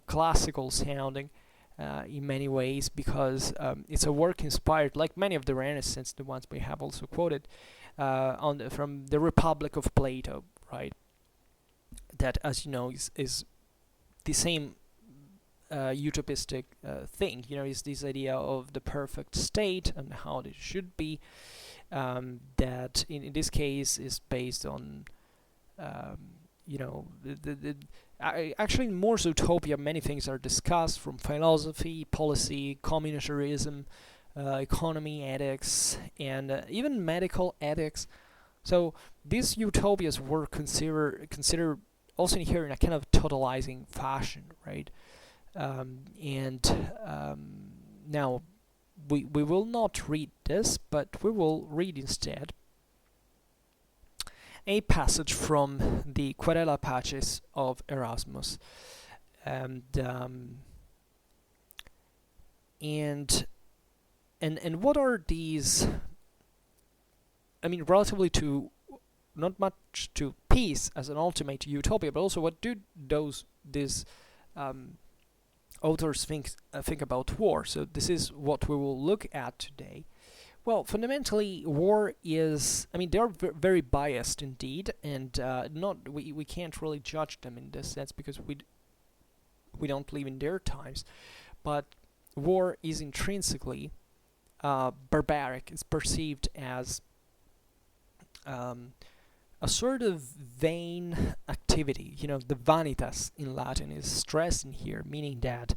classical sounding in many ways, because it's a work inspired, like many of the Renaissance, the ones we have also quoted, from the Republic of Plato, right? That, as you know, is the same utopistic thing. Is this idea of the perfect state and how it should be. That in this case is based on, actually in More's Utopia, many things are discussed, from philosophy, policy, communitarism, economy, ethics, and even medical ethics. So these utopias were considered also here in a kind of totalizing fashion, right? And now we will not read this, but we will read instead a passage from the Querela Paces of Erasmus, and and what are these? I mean, relatively to not much to peace as an ultimate utopia, but also what do these authors think about war? So this is what we will look at today. Well, fundamentally, war is. I mean, they are very biased indeed, and not we can't really judge them in this sense because we don't live in their times. But war is intrinsically barbaric. It's perceived as a sort of vain activity. You know, the vanitas in Latin is stressed in here, meaning that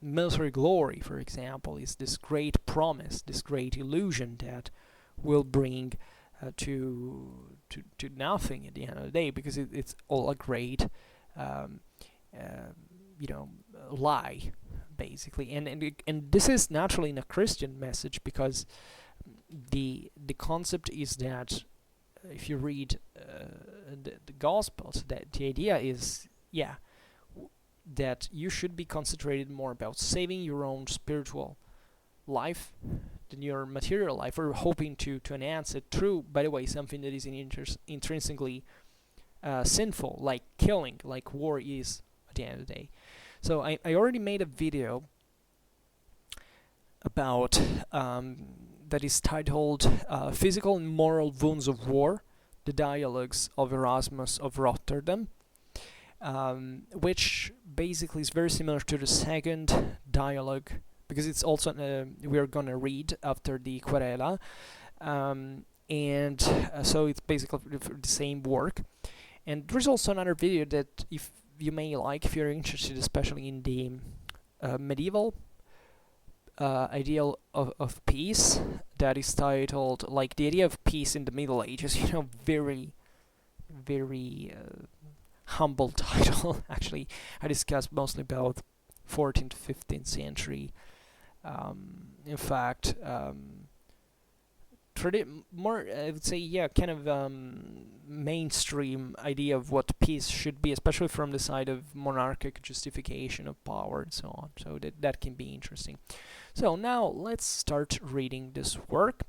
military glory, for example, is this great promise, this great illusion that will bring to nothing at the end of the day, because it's all a great um, lie, basically. And this is naturally in a Christian message, because the concept is that if you read the Gospels, that the idea is, yeah, that you should be concentrated more about saving your own spiritual life than your material life, or hoping to enhance it through, by the way, something that is intrinsically sinful, like killing, like war is at the end of the day. So I already made a video about that is titled Physical and Moral Wounds of War, the Dialogues of Erasmus of Rotterdam, which basically is very similar to the second dialogue, because it's also we are gonna read after the Querela, and so it's basically the same work. And there's also another video that if you may like, if you're interested especially in the medieval ideal of peace, that is titled like the idea of peace in the Middle Ages. You know, very humble title. Actually, I discussed mostly about 14th to 15th century. In fact, more, I would say, yeah, kind of mainstream idea of what peace should be, especially from the side of monarchic justification of power and so on. So that can be interesting. So now let's start reading this work.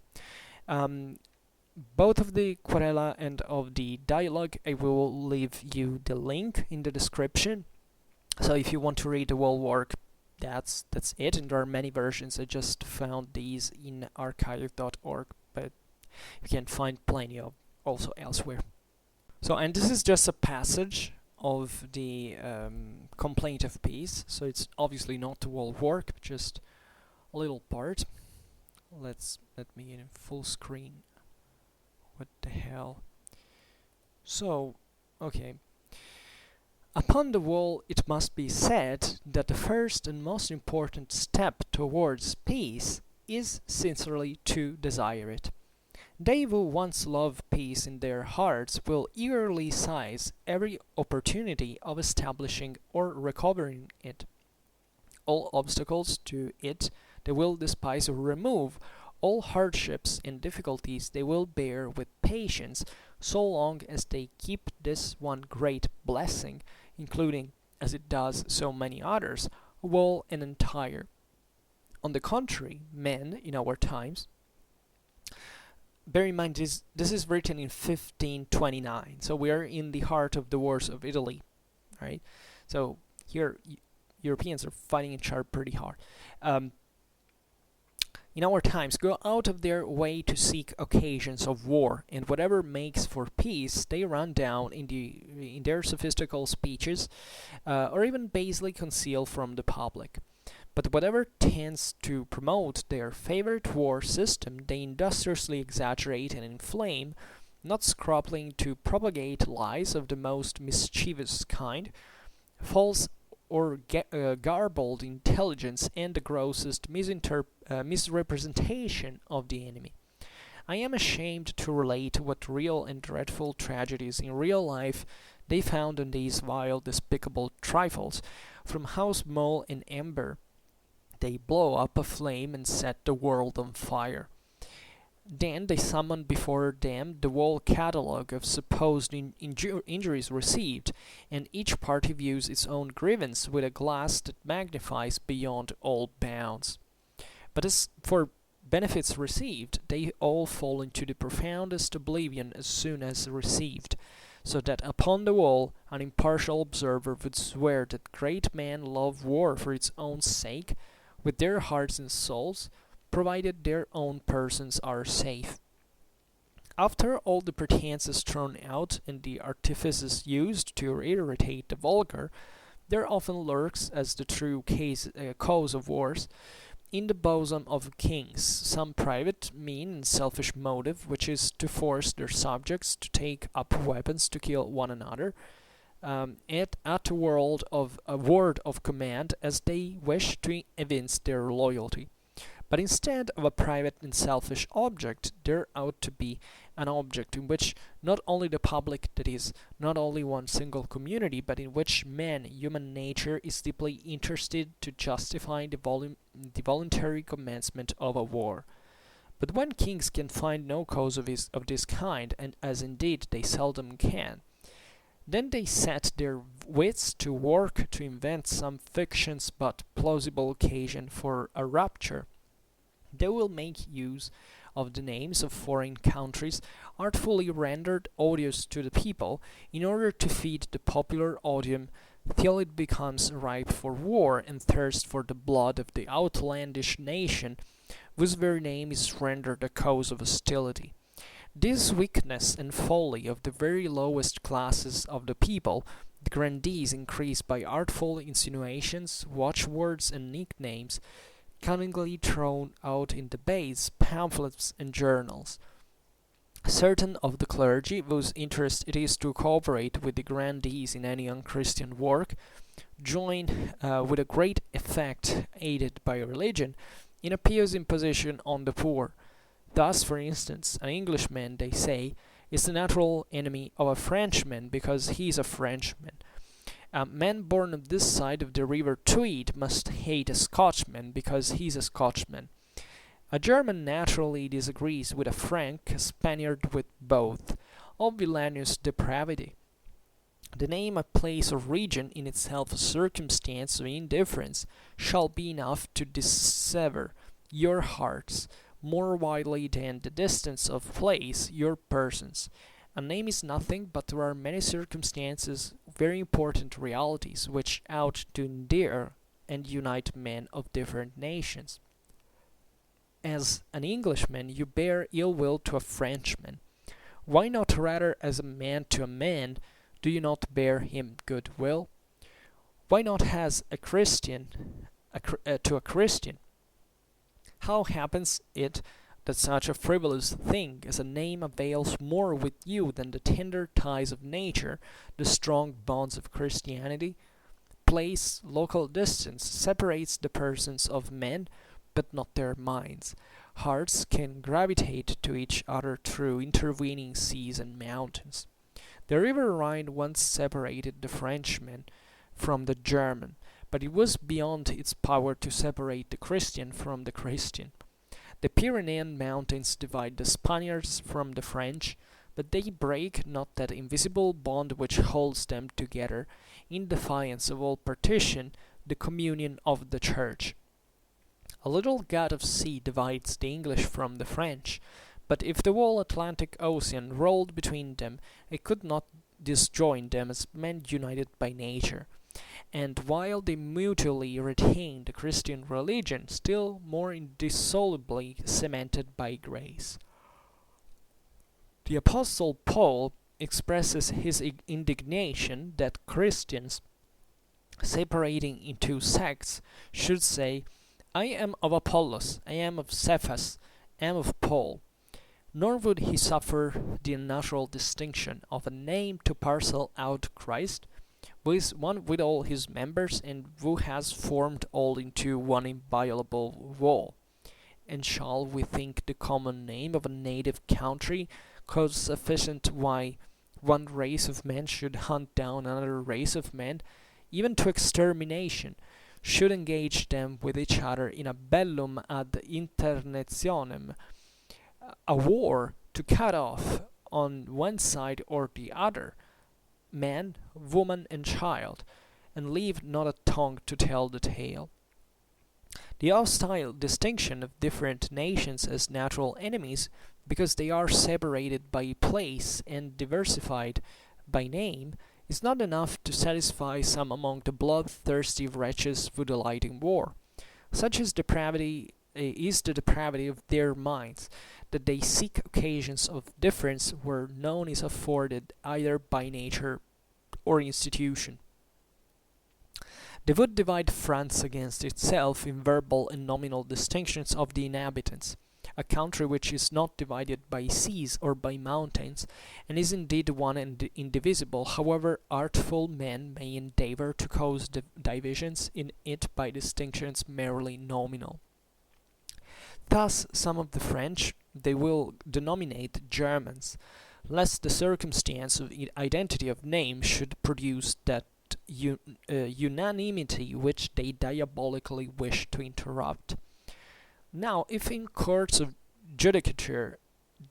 Both of the Querela and of the dialogue, I will leave you the link in the description. So if you want to read the whole work, that's it. And there are many versions. I just found these in archive.org, but you can find plenty of also elsewhere. So, and this is just a passage of the complaint of peace. So it's obviously not the whole work, just a little part. Let me in full screen. What the hell? So, okay. Upon the whole, it must be said that the first and most important step towards peace is sincerely to desire it. They who once love peace in their hearts will eagerly seize every opportunity of establishing or recovering it. All obstacles to it they will despise or remove. All hardships and difficulties they will bear with patience, so long as they keep this one great blessing, including, as it does so many others, whole and entire. On the contrary, men in our times, bear in mind this is written in 1529, so we are in the heart of the wars of Italy, right? So here Europeans are fighting each other pretty hard. In our times, go out of their way to seek occasions of war, and whatever makes for peace they run down in their sophistical speeches, or even basely conceal from the public. But whatever tends to promote their favorite war system they industriously exaggerate and inflame, not scrupling to propagate lies of the most mischievous kind, false or garbled intelligence, and the grossest misrepresentation of the enemy. I am ashamed to relate what real and dreadful tragedies in real life they found in these vile, despicable trifles, from how small an ember they blow up a flame and set the world on fire. Then they summon before them the whole catalogue of supposed injuries received, and each party views its own grievance with a glass that magnifies beyond all bounds. But as for benefits received, they all fall into the profoundest oblivion as soon as received, so that upon the whole an impartial observer would swear that great men love war for its own sake, with their hearts and souls, provided their own persons are safe. After all the pretences thrown out and the artifices used to irritate the vulgar, there often lurks, as the true cause of wars, in the bosom of kings, some private, mean, and selfish motive, which is to force their subjects to take up weapons to kill one another, at a word of command, as they wish to evince their loyalty. But instead of a private and selfish object, there ought to be an object in which not only the public, that is, not only one single community, but in which man, human nature, is deeply interested to justify the voluntary commencement of a war. But when kings can find no cause of this kind, and as indeed they seldom can, then they set their wits to work to invent some fictitious but plausible occasion for a rupture. They will make use of the names of foreign countries artfully rendered odious to the people, in order to feed the popular odium till it becomes ripe for war and thirst for the blood of the outlandish nation whose very name is rendered a cause of hostility. This weakness and folly of the very lowest classes of the people, the grandees increased by artful insinuations, watchwords, and nicknames, cunningly thrown out in debates, pamphlets, and journals. Certain of the clergy, whose interest it is to cooperate with the grandees in any unchristian work, join with a great effect, aided by religion, in a pious imposition on the poor. Thus, for instance, an Englishman, they say, is the natural enemy of a Frenchman because he is a Frenchman. A man born on this side of the river Tweed must hate a Scotchman because he is a Scotchman. A German naturally disagrees with a Frank, a Spaniard with both. All villainous depravity. The name, a place, or region, in itself a circumstance of indifference, shall be enough to dissever your hearts, more widely than the distance of place your persons. A name is nothing, but there are many circumstances, very important realities, which ought to endear and unite men of different nations. As an Englishman, you bear ill will to a Frenchman. Why not rather as a man to a man do you not bear him good will? Why not as a Christian to a Christian? How happens it that such a frivolous thing as a name avails more with you than the tender ties of nature, the strong bonds of Christianity? Place, local distance, separates the persons of men, but not their minds. Hearts can gravitate to each other through intervening seas and mountains. The river Rhine once separated the Frenchman from the German, but it was beyond its power to separate the Christian from the Christian. The Pyrenean mountains divide the Spaniards from the French, but they break not that invisible bond which holds them together, in defiance of all partition, the communion of the Church. A little gut of sea divides the English from the French, but if the whole Atlantic Ocean rolled between them, it could not disjoin them as men united by nature. And while they mutually retain the Christian religion, still more indissolubly cemented by grace. The Apostle Paul expresses his indignation that Christians, separating into sects, should say, I am of Apollos, I am of Cephas, I am of Paul. Nor would he suffer the unnatural distinction of a name to parcel out Christ, who is one with all his members, and who has formed all into one inviolable wall. and shall we think the common name of a native country cause sufficient why one race of men should hunt down another race of men, even to extermination, should engage them with each other in a bellum ad internationem, a war to cut off on one side or the other man, woman, and child, and leave not a tongue to tell the tale. The hostile distinction of different nations as natural enemies, because they are separated by place and diversified by name, is not enough to satisfy some among the bloodthirsty wretches who delight in war. Such is the depravity of their minds, that they seek occasions of difference where none is afforded either by nature or institution. They would divide France against itself in verbal and nominal distinctions of the inhabitants. A country which is not divided by seas or by mountains, and is indeed one and indivisible, however artful men may endeavour to cause divisions in it by distinctions merely nominal. Thus some of the French they will denominate Germans, lest the circumstance of identity of name should produce that unanimity which they diabolically wish to interrupt. Now, if in courts of judicature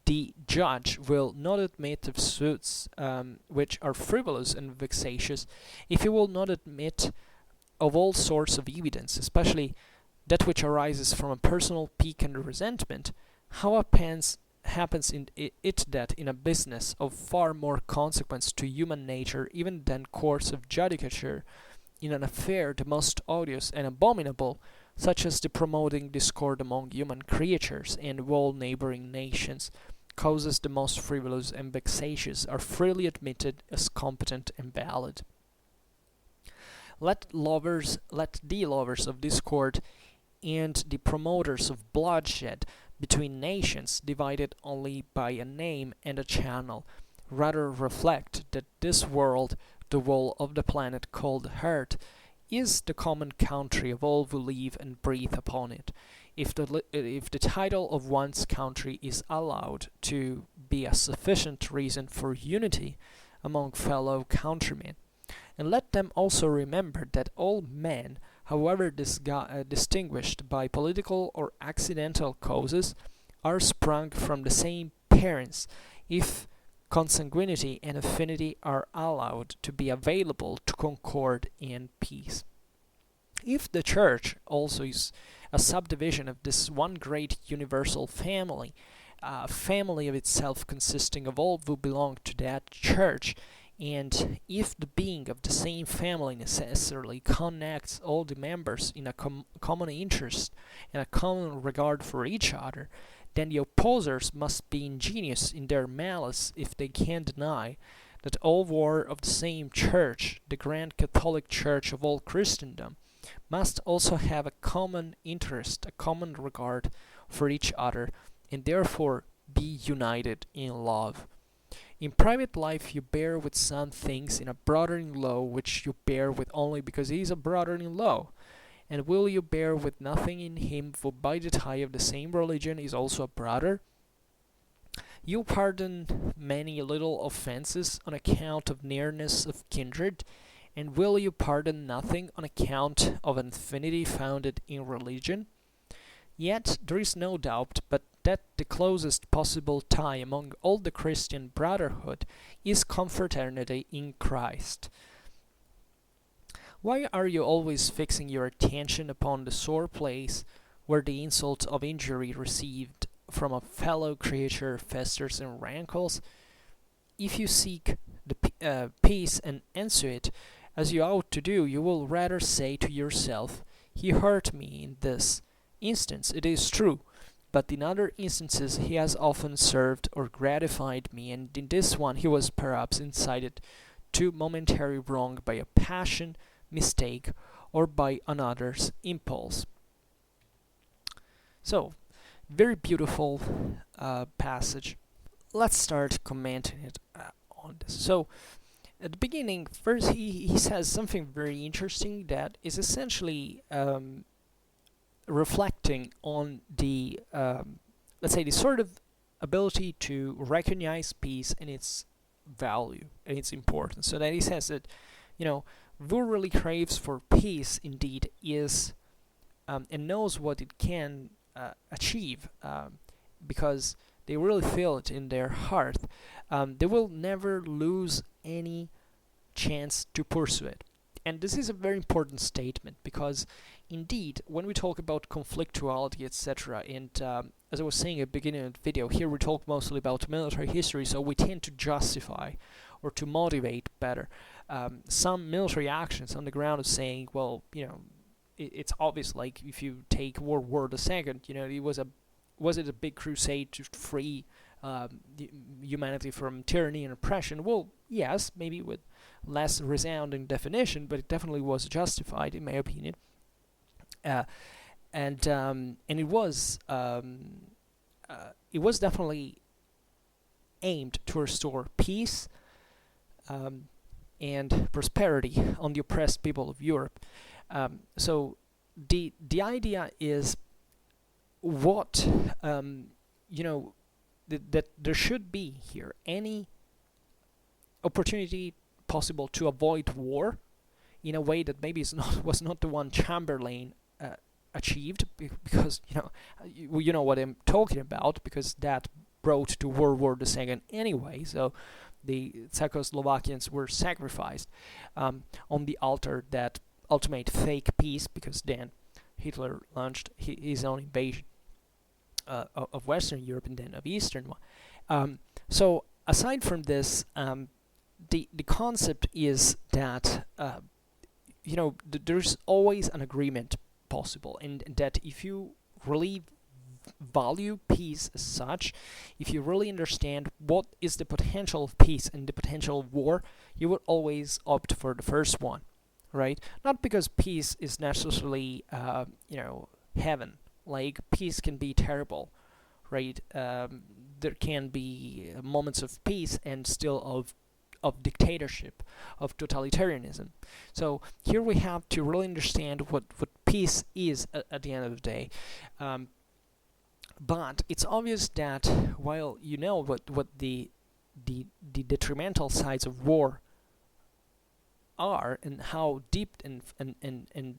the judge will not admit of suits which are frivolous and vexatious, if he will not admit of all sorts of evidence, especially that which arises from a personal pique and resentment, how happens it that in a business of far more consequence to human nature even than courts of judicature, in an affair the most odious and abominable, such as the promoting discord among human creatures and of all neighbouring nations, causes the most frivolous and vexatious are freely admitted as competent and valid. Let the lovers of discord and the promoters of bloodshed between nations divided only by a name and a channel rather reflect that this world, the whole of the planet called Earth, is the common country of all who live and breathe upon it. If the title of one's country is allowed to be a sufficient reason for unity among fellow countrymen, and let them also remember that all men, however distinguished by political or accidental causes, are sprung from the same parents, if consanguinity and affinity are allowed to be available to concord and peace. If the Church also is a subdivision of this one great universal family, a family of itself consisting of all who belong to that Church, and if the being of the same family necessarily connects all the members in a common interest and a common regard for each other, then the opposers must be ingenious in their malice if they can deny that all were of the same Church, the grand Catholic Church of all Christendom, must also have a common interest, a common regard for each other, and therefore be united in love. In private life you bear with some things in a brother-in-law which you bear with only because he is a brother-in-law, and will you bear with nothing in him who by the tie of the same religion is also a brother? You pardon many little offences on account of nearness of kindred, and will you pardon nothing on account of an affinity founded in religion? Yet there is no doubt but that the closest possible tie among all the Christian brotherhood is confraternity in Christ. Why are you always fixing your attention upon the sore place where the insult of injury received from a fellow creature festers and rankles? If you seek the peace and ensue it, as you ought to do, you will rather say to yourself, "He hurt me in this instance, it is true, but in other instances he has often served or gratified me, and in this one he was perhaps incited to momentary wrong by a passion, mistake, or by another's impulse." So, very beautiful passage. Let's start commenting it on this. So, at the beginning, first he says something very interesting that is essentially reflective commenting on the let's say the sort of ability to recognize peace and its value and its importance. So that he says that, Wu really craves for peace indeed is and knows what it can achieve because they really feel it in their heart. They will never lose any chance to pursue it. And this is a very important statement because indeed when we talk about conflictuality, etc., and as I was saying at the beginning of the video, here we talk mostly about military history, so we tend to justify or to motivate better some military actions on the ground of saying, well, it's obvious, like if you take World War II, was it a big crusade to free humanity from tyranny and oppression? Well, yes, maybe with less resounding definition, but it definitely was justified in my opinion. And it was definitely aimed to restore peace and prosperity on the oppressed people of Europe. So the idea is what that there should be here any opportunity possible to avoid war in a way that maybe was not the one Chamberlain achieved, because you know what I'm talking about, because that brought to World War II anyway. So the Czechoslovakians were sacrificed on the altar that ultimate fake peace, because then Hitler launched his own invasion of Western Europe and then of Eastern one. So aside from this, the concept is that there's always an agreement possible, and that if you really value peace as such, if you really understand what is the potential of peace and the potential of war, you would always opt for the first one, right? Not because peace is necessarily heaven. Like, peace can be terrible, right? There can be moments of peace and still of dictatorship, of totalitarianism. So here we have to really understand what peace is at the end of the day. But it's obvious that while you know what the detrimental sides of war are and how deep and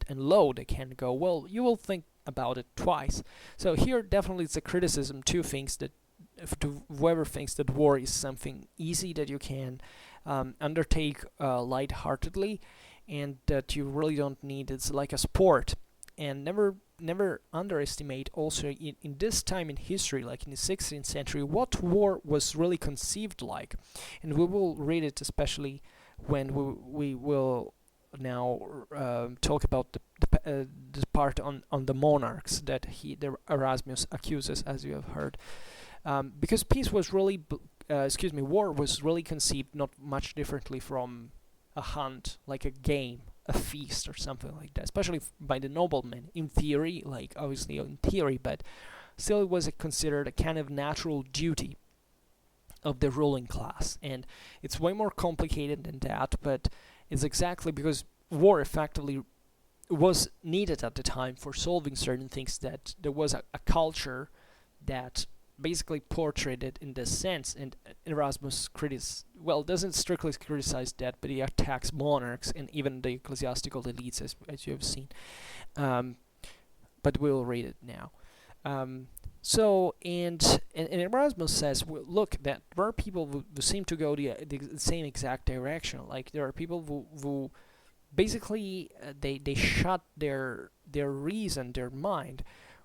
low they can go, well, you will think about it twice. So here definitely it's a criticism to whoever thinks that war is something easy that you can undertake lightheartedly, and that you really don't need. It's like a sport, and never underestimate also in this time in history, like in the 16th century, what war was really conceived like. And we will read it, especially when we will now talk about the part on the monarchs that Erasmus accuses, as you have heard. Because peace was really, war was really conceived not much differently from a hunt, like a game, a feast or something like that, especially by the noblemen, in theory, like obviously in theory, but still it was considered a kind of natural duty of the ruling class. And it's way more complicated than that, but it's exactly because war effectively was needed at the time for solving certain things, that there was a culture that basically portrayed it in this sense. And Erasmus doesn't strictly criticize that, but he attacks monarchs and even the ecclesiastical elites, as you have seen. But we'll read it now. So and Erasmus says, well, look, that there are people who seem to go the same exact direction. Like, there are people who basically they shut their reason, their mind,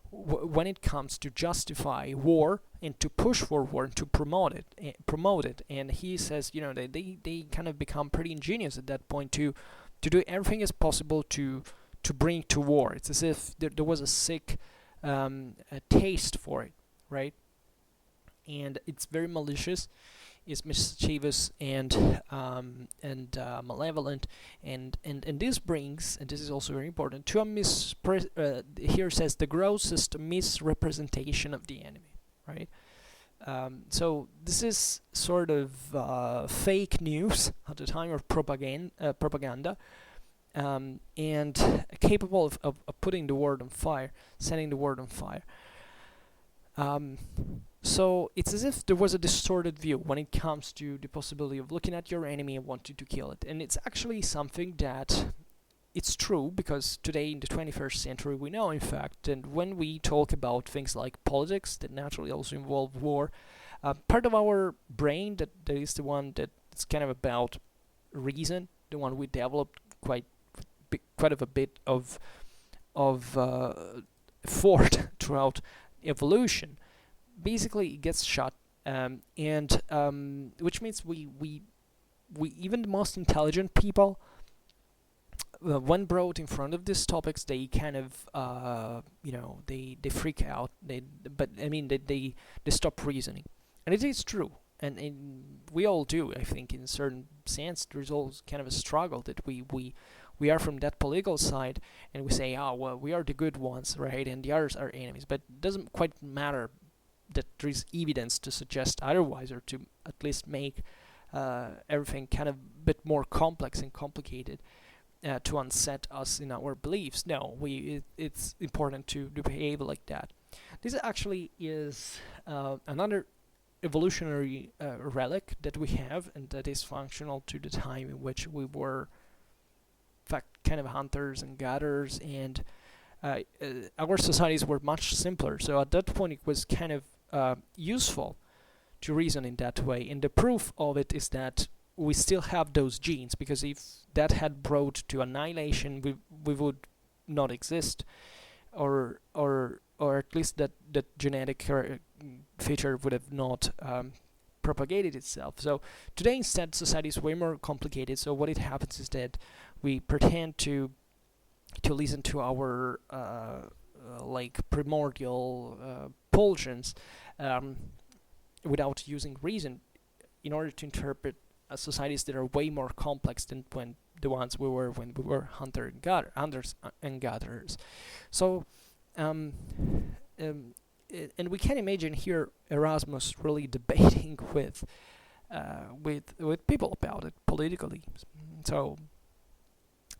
when it comes to justify war and to push for war and to promote it. And he says, they kind of become pretty ingenious at that point to do everything as possible to bring to war. It's as if there was a sick a taste for it, right? And it's very malicious, it's mischievous and malevolent, and this brings, and this is also very important, to a here says the grossest misrepresentation of the enemy, right? So this is sort of fake news at the time of propaganda, and capable of putting the world on fire, setting the world on fire. Um, so it's as if there was a distorted view when it comes to the possibility of looking at your enemy and wanting to kill it. And it's actually something that it's true, because today in the 21st century we know, in fact, that when we talk about things like politics that naturally also involve war, part of our brain that is the one that's kind of about reason, the one we developed quite of a bit of effort throughout evolution, basically it gets shut, and which means we even the most intelligent people, when brought in front of these topics, they kind of they freak out. But I mean they stop reasoning, and it is true. And we all do, I think, in a certain sense. There's always kind of a struggle that we are from that political side, and we say, oh well, we are the good ones, right, and the others are enemies. But it doesn't quite matter that there is evidence to suggest otherwise, or to at least make everything kind of a bit more complex and complicated, to unset us in our beliefs. No, it's important to behave like that. This actually is another evolutionary relic that we have, and that is functional to the time in which we were, in fact, kind of hunters and gatherers, and our societies were much simpler. So at that point, it was kind of useful to reason in that way. And the proof of it is that we still have those genes, because if that had brought to annihilation, we would not exist, or at least that genetic feature would have not propagated itself. So today, instead, society is way more complicated. So what it happens is that we pretend to listen to our like primordial pulsions, without using reason, in order to interpret societies that are way more complex than the ones we were when we were hunters and gatherers. So, and we can imagine here Erasmus really debating with people about it politically. So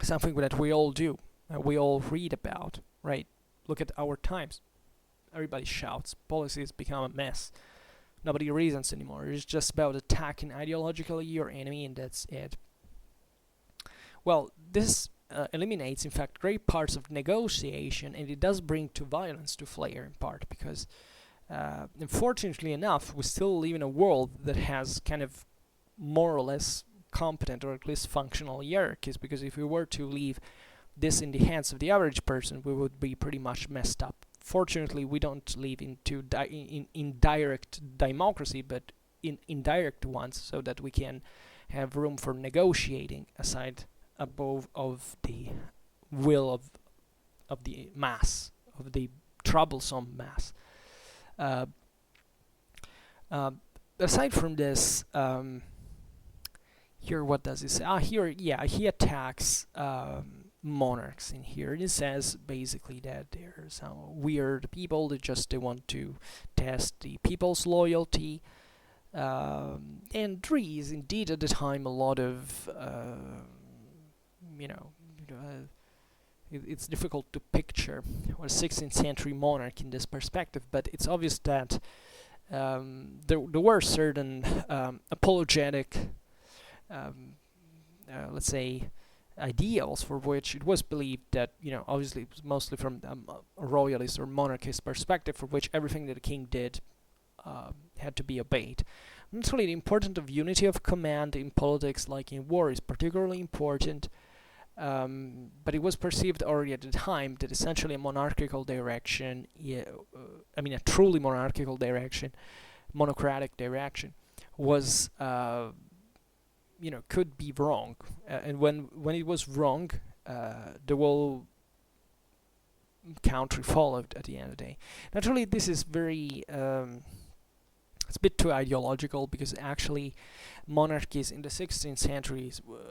something that we all do, we all read about, right? Look at our times. Everybody shouts. Policies become a mess. Nobody reasons anymore. It's just about attacking ideologically your enemy, and that's it. Well, this eliminates, in fact, great parts of negotiation, and it does bring to violence to flare in part, because unfortunately enough, we still live in a world that has kind of more or less competent, or at least functional hierarchies, because if we were to leave this in the hands of the average person, we would be pretty much messed up. Fortunately, we don't live in direct democracy, but in indirect ones, so that we can have room for negotiating aside above of the will of the mass, of the troublesome mass. Aside from this, here, what does he say? Here, yeah, he attacks monarchs in here. It says basically that they're some weird people that they want to test the people's loyalty, and there is indeed at the time a lot of it's difficult to picture a 16th century monarch in this perspective, but it's obvious that there were certain apologetic, let's say, ideals for which it was believed that, obviously it was mostly from a royalist or monarchist perspective, for which everything that the king did had to be obeyed. Naturally, the importance of unity of command in politics, like in war, is particularly important, but it was perceived already at the time that essentially a monarchical direction, a truly monarchical direction, monocratic direction, was could be wrong, and when it was wrong, the whole country followed at the end of the day. Naturally, this is very it's a bit too ideological, because actually monarchies in the 16th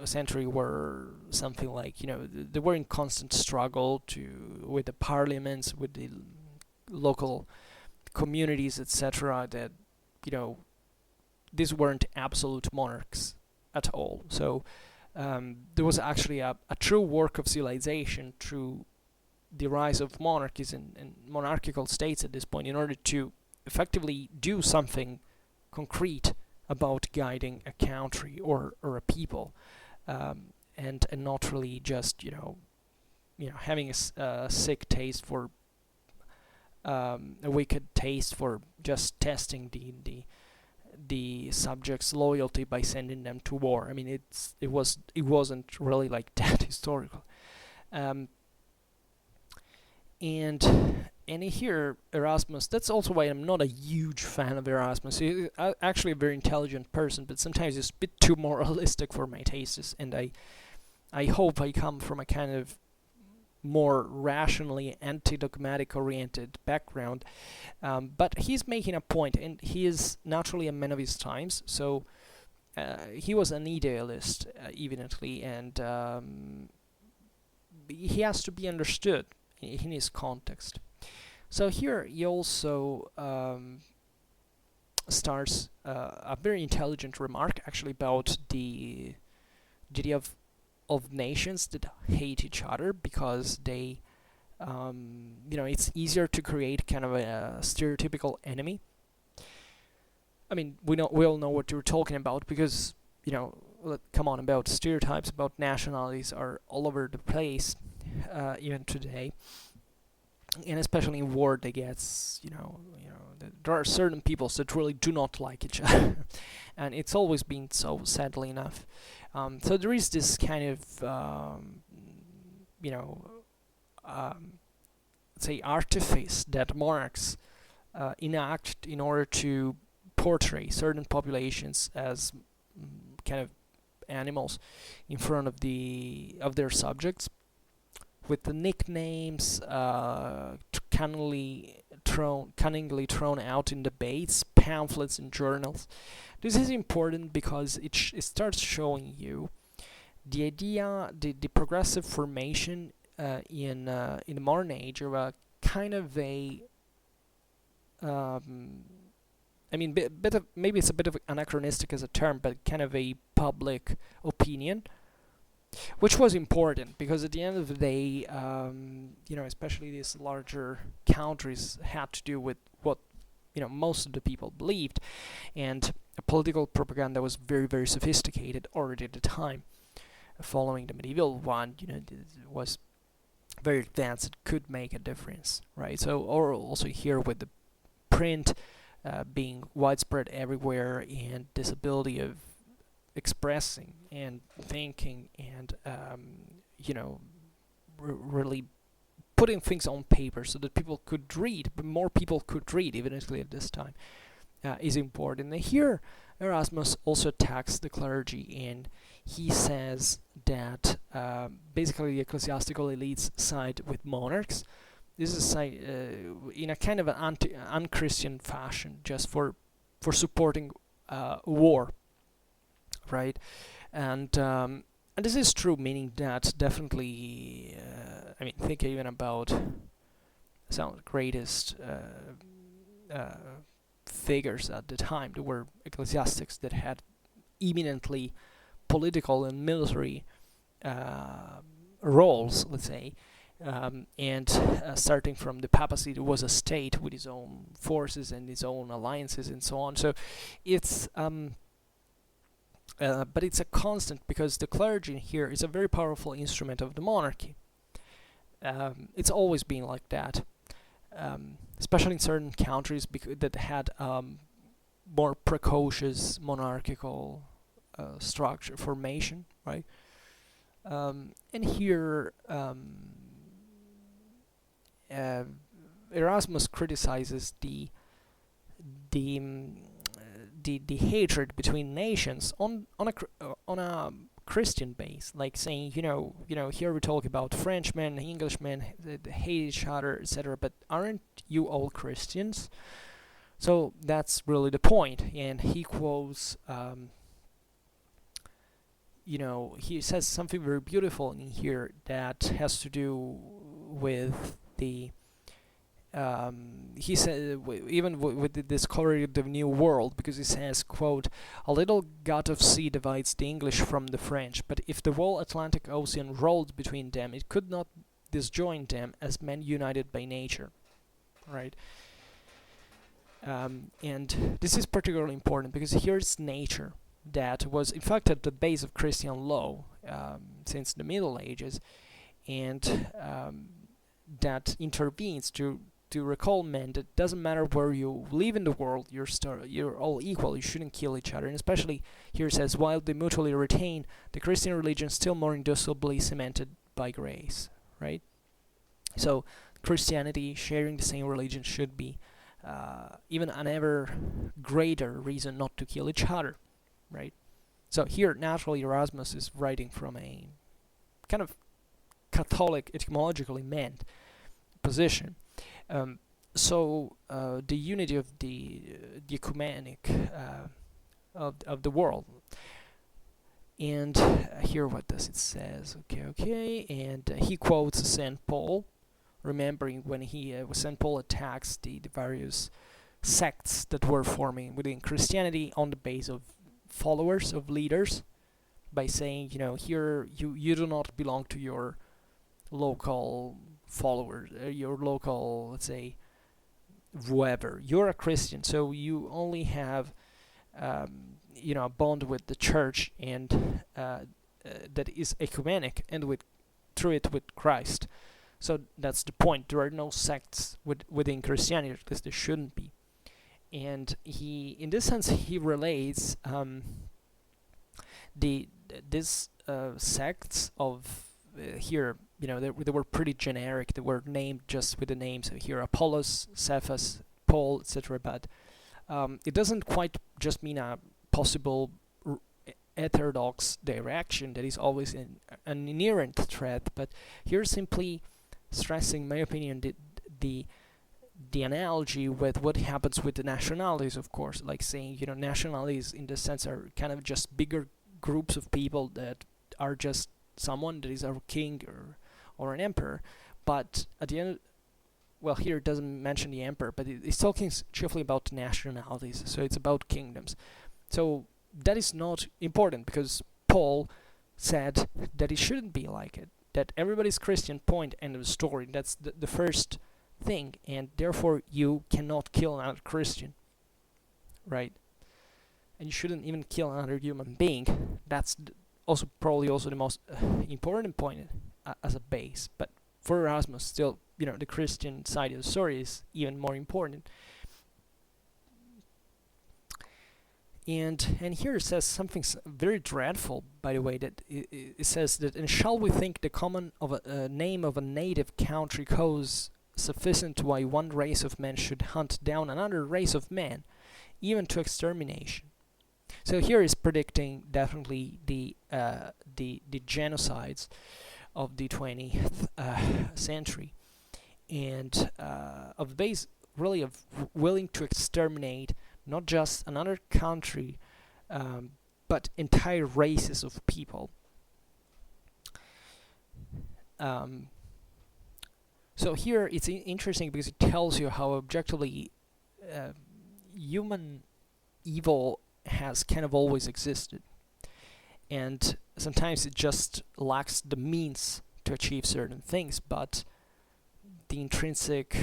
century were something like, they were in constant struggle with the parliaments, with the local communities, etc. That these weren't absolute monarchs at all. So there was actually a true work of civilization through the rise of monarchies and monarchical states at this point, in order to effectively do something concrete about guiding a country or a people, and not really just having a sick taste for a wicked taste for just testing the subjects' loyalty by sending them to war. I mean, it wasn't really like that historical. Um, and here Erasmus, that's also why I'm not a huge fan of Erasmus. He's actually a very intelligent person, but sometimes he's a bit too moralistic for my tastes, and I hope I come from a kind of more rationally anti-dogmatic oriented background, but he's making a point, and he is naturally a man of his times, so he was an idealist, evidently, and he has to be understood in his context. So here he also starts a very intelligent remark, actually, about the idea of nations that hate each other, because they, it's easier to create kind of a stereotypical enemy. I mean, we all know what you're talking about, because come on, about stereotypes about nationalities are all over the place, even today, and especially in war, they get, there are certain peoples that really do not like each other, and it's always been so, sadly enough. So there is this kind of, say, artifice that monarchs enact in order to portray certain populations as kind of animals in front of their subjects, with the nicknames cunningly thrown out in debates, pamphlets, and journals. This is important because it starts showing you the idea, the progressive formation in the modern age of a kind of a, maybe it's a bit of anachronistic as a term, but kind of a public opinion, which was important because at the end of the day, especially these larger countries had to do with what most of the people believed, and political propaganda was very, very sophisticated already at the time. Following the medieval one, it was very advanced. It could make a difference, right? So, or also here with the print being widespread everywhere, and this ability of expressing and thinking and really putting things on paper so that people could read, but more people could read, even at this time, is important. And here Erasmus also attacks the clergy, and he says that basically the ecclesiastical elites side with monarchs. This is in a kind of an unchristian fashion, just for supporting war, right? And this is true, meaning that definitely, think even about some of the greatest figures at the time. There were ecclesiastics that had eminently political and military roles, let's say, and starting from the papacy, there was a state with its own forces and its own alliances and so on. So it's but it's a constant, because the clergy here is a very powerful instrument of the monarchy. It's always been like that, especially in certain countries that had more precocious monarchical structure formation, right? And here Erasmus criticizes the hatred between nations on a Christian base, like saying, here we talk about Frenchmen, Englishmen, they hate each other, etc. But aren't you all Christians? So that's really the point. And he quotes, he says something very beautiful in here that has to do with the he said, even with the discovery of the New World, because he says, quote, "A little gut of sea divides the English from the French, but if the whole Atlantic Ocean rolled between them, it could not disjoin them as men united by nature." Right? And this is particularly important because here's nature that was in fact at the base of Christian law since the Middle Ages, and that intervenes to recall men that doesn't matter where you live in the world, you're all equal, you shouldn't kill each other. And especially here it says, while they mutually retain the Christian religion still more indissolubly cemented by grace, right? So Christianity, sharing the same religion, should be even an ever greater reason not to kill each other, right? So here, naturally, Erasmus is writing from a kind of Catholic, etymologically meant position. So the unity of the ecumenic of the world. And here, what does it says? Okay, and he quotes Saint Paul, remembering when Saint Paul attacks the various sects that were forming within Christianity on the base of followers, of leaders, by saying, here you do not belong to your local followers, your local, let's say, whoever. You're a Christian, so you only have, a bond with the church, and that is ecumenic, and through it with Christ. So that's the point. There are no sects within Christianity, at least there shouldn't be. And in this sense, he relates these sects of here. They were pretty generic. They were named just with the names here: Apollos, Cephas, Paul, etc. But it doesn't quite just mean a possible heterodox direction that is always an inherent threat. But here simply stressing, in my opinion, the analogy with what happens with the nationalities, of course, like saying, nationalities in this sense are kind of just bigger groups of people that are just someone that is our king or an emperor. But at the end, well, here it doesn't mention the emperor, but it's talking chiefly about nationalities, so it's about kingdoms. So that is not important, because Paul said that it shouldn't be like it, that everybody's Christian, point, end of the story. That's the first thing, and therefore you cannot kill another Christian, right? And you shouldn't even kill another human being. That's also probably also the most important point as a base. But for Erasmus, still, the Christian side of the story is even more important. And here it says something very dreadful, by the way, that it says that, "And shall we think the common of a name of a native country cause sufficient why one race of men should hunt down another race of men, even to extermination?" So here is predicting definitely the genocides of the 20th century, and of base really of willing to exterminate not just another country, but entire races of people. So here it's interesting because it tells you how objectively human evil has kind of always existed, and sometimes it just lacks the means to achieve certain things, but the intrinsic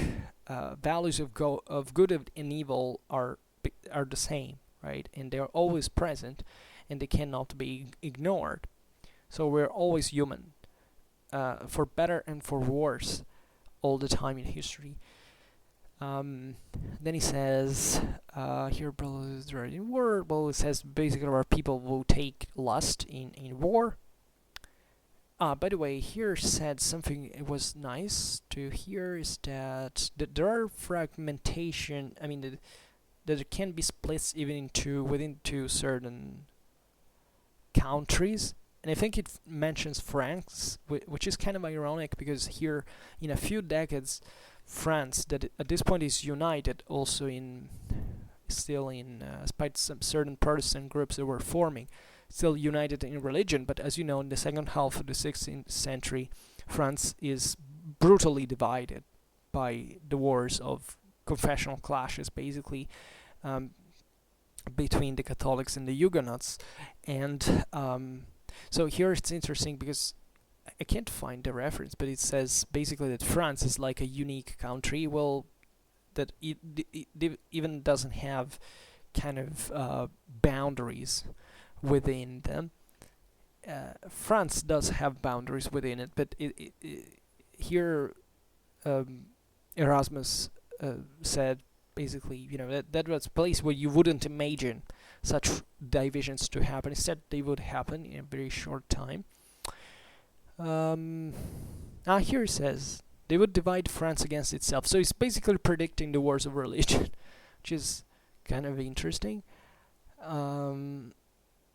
values of good and evil are the same, right? And they're always present, and they cannot be ignored. So we're always human, for better and for worse, all the time in history. Then he says, here, brothers, in war. Well, it says basically our people will take lust in war. By the way, here said something it was nice to hear is that there are fragmentation. I mean, that there can be splits even within two certain countries. And I think it mentions France, which is kind of ironic, because here, in a few decades, France, that at this point is united, also despite some certain Protestant groups that were forming, still united in religion. But as you know, in the second half of the 16th century, France is brutally divided, by the wars of confessional clashes, basically, between the Catholics and the Huguenots. And so here it's interesting because I can't find the reference, but it says basically that France is like a unique country. Well, that it even doesn't have kind of boundaries within them. France does have boundaries within it, but here Erasmus said basically, that was a place where you wouldn't imagine such divisions to happen. Instead, they would happen in a very short time. Here it says they would divide France against itself. So it's basically predicting the wars of religion, which is kind of interesting.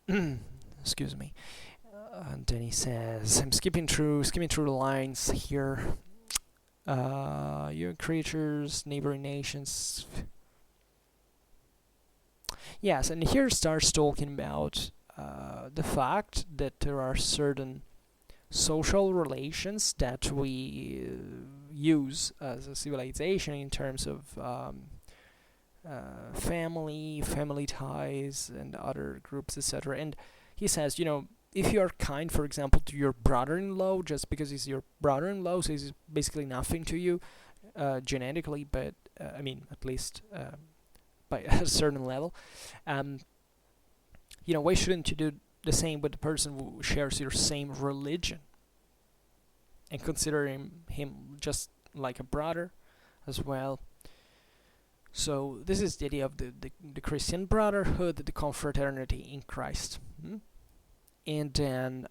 Excuse me. And then he says, I'm skipping through the lines here. Your creatures, neighboring nations. Yes, and here starts talking about the fact that there are certain social relations that we use as a civilization in terms of family ties, and other groups, etc. And he says, if you are kind, for example, to your brother-in-law, just because he's your brother-in-law, so he's basically nothing to you genetically, but at least by a certain level, why shouldn't you do the same with the person who shares your same religion and consider him just like a brother as well? So this is the idea of the Christian brotherhood, the confraternity in Christ. And then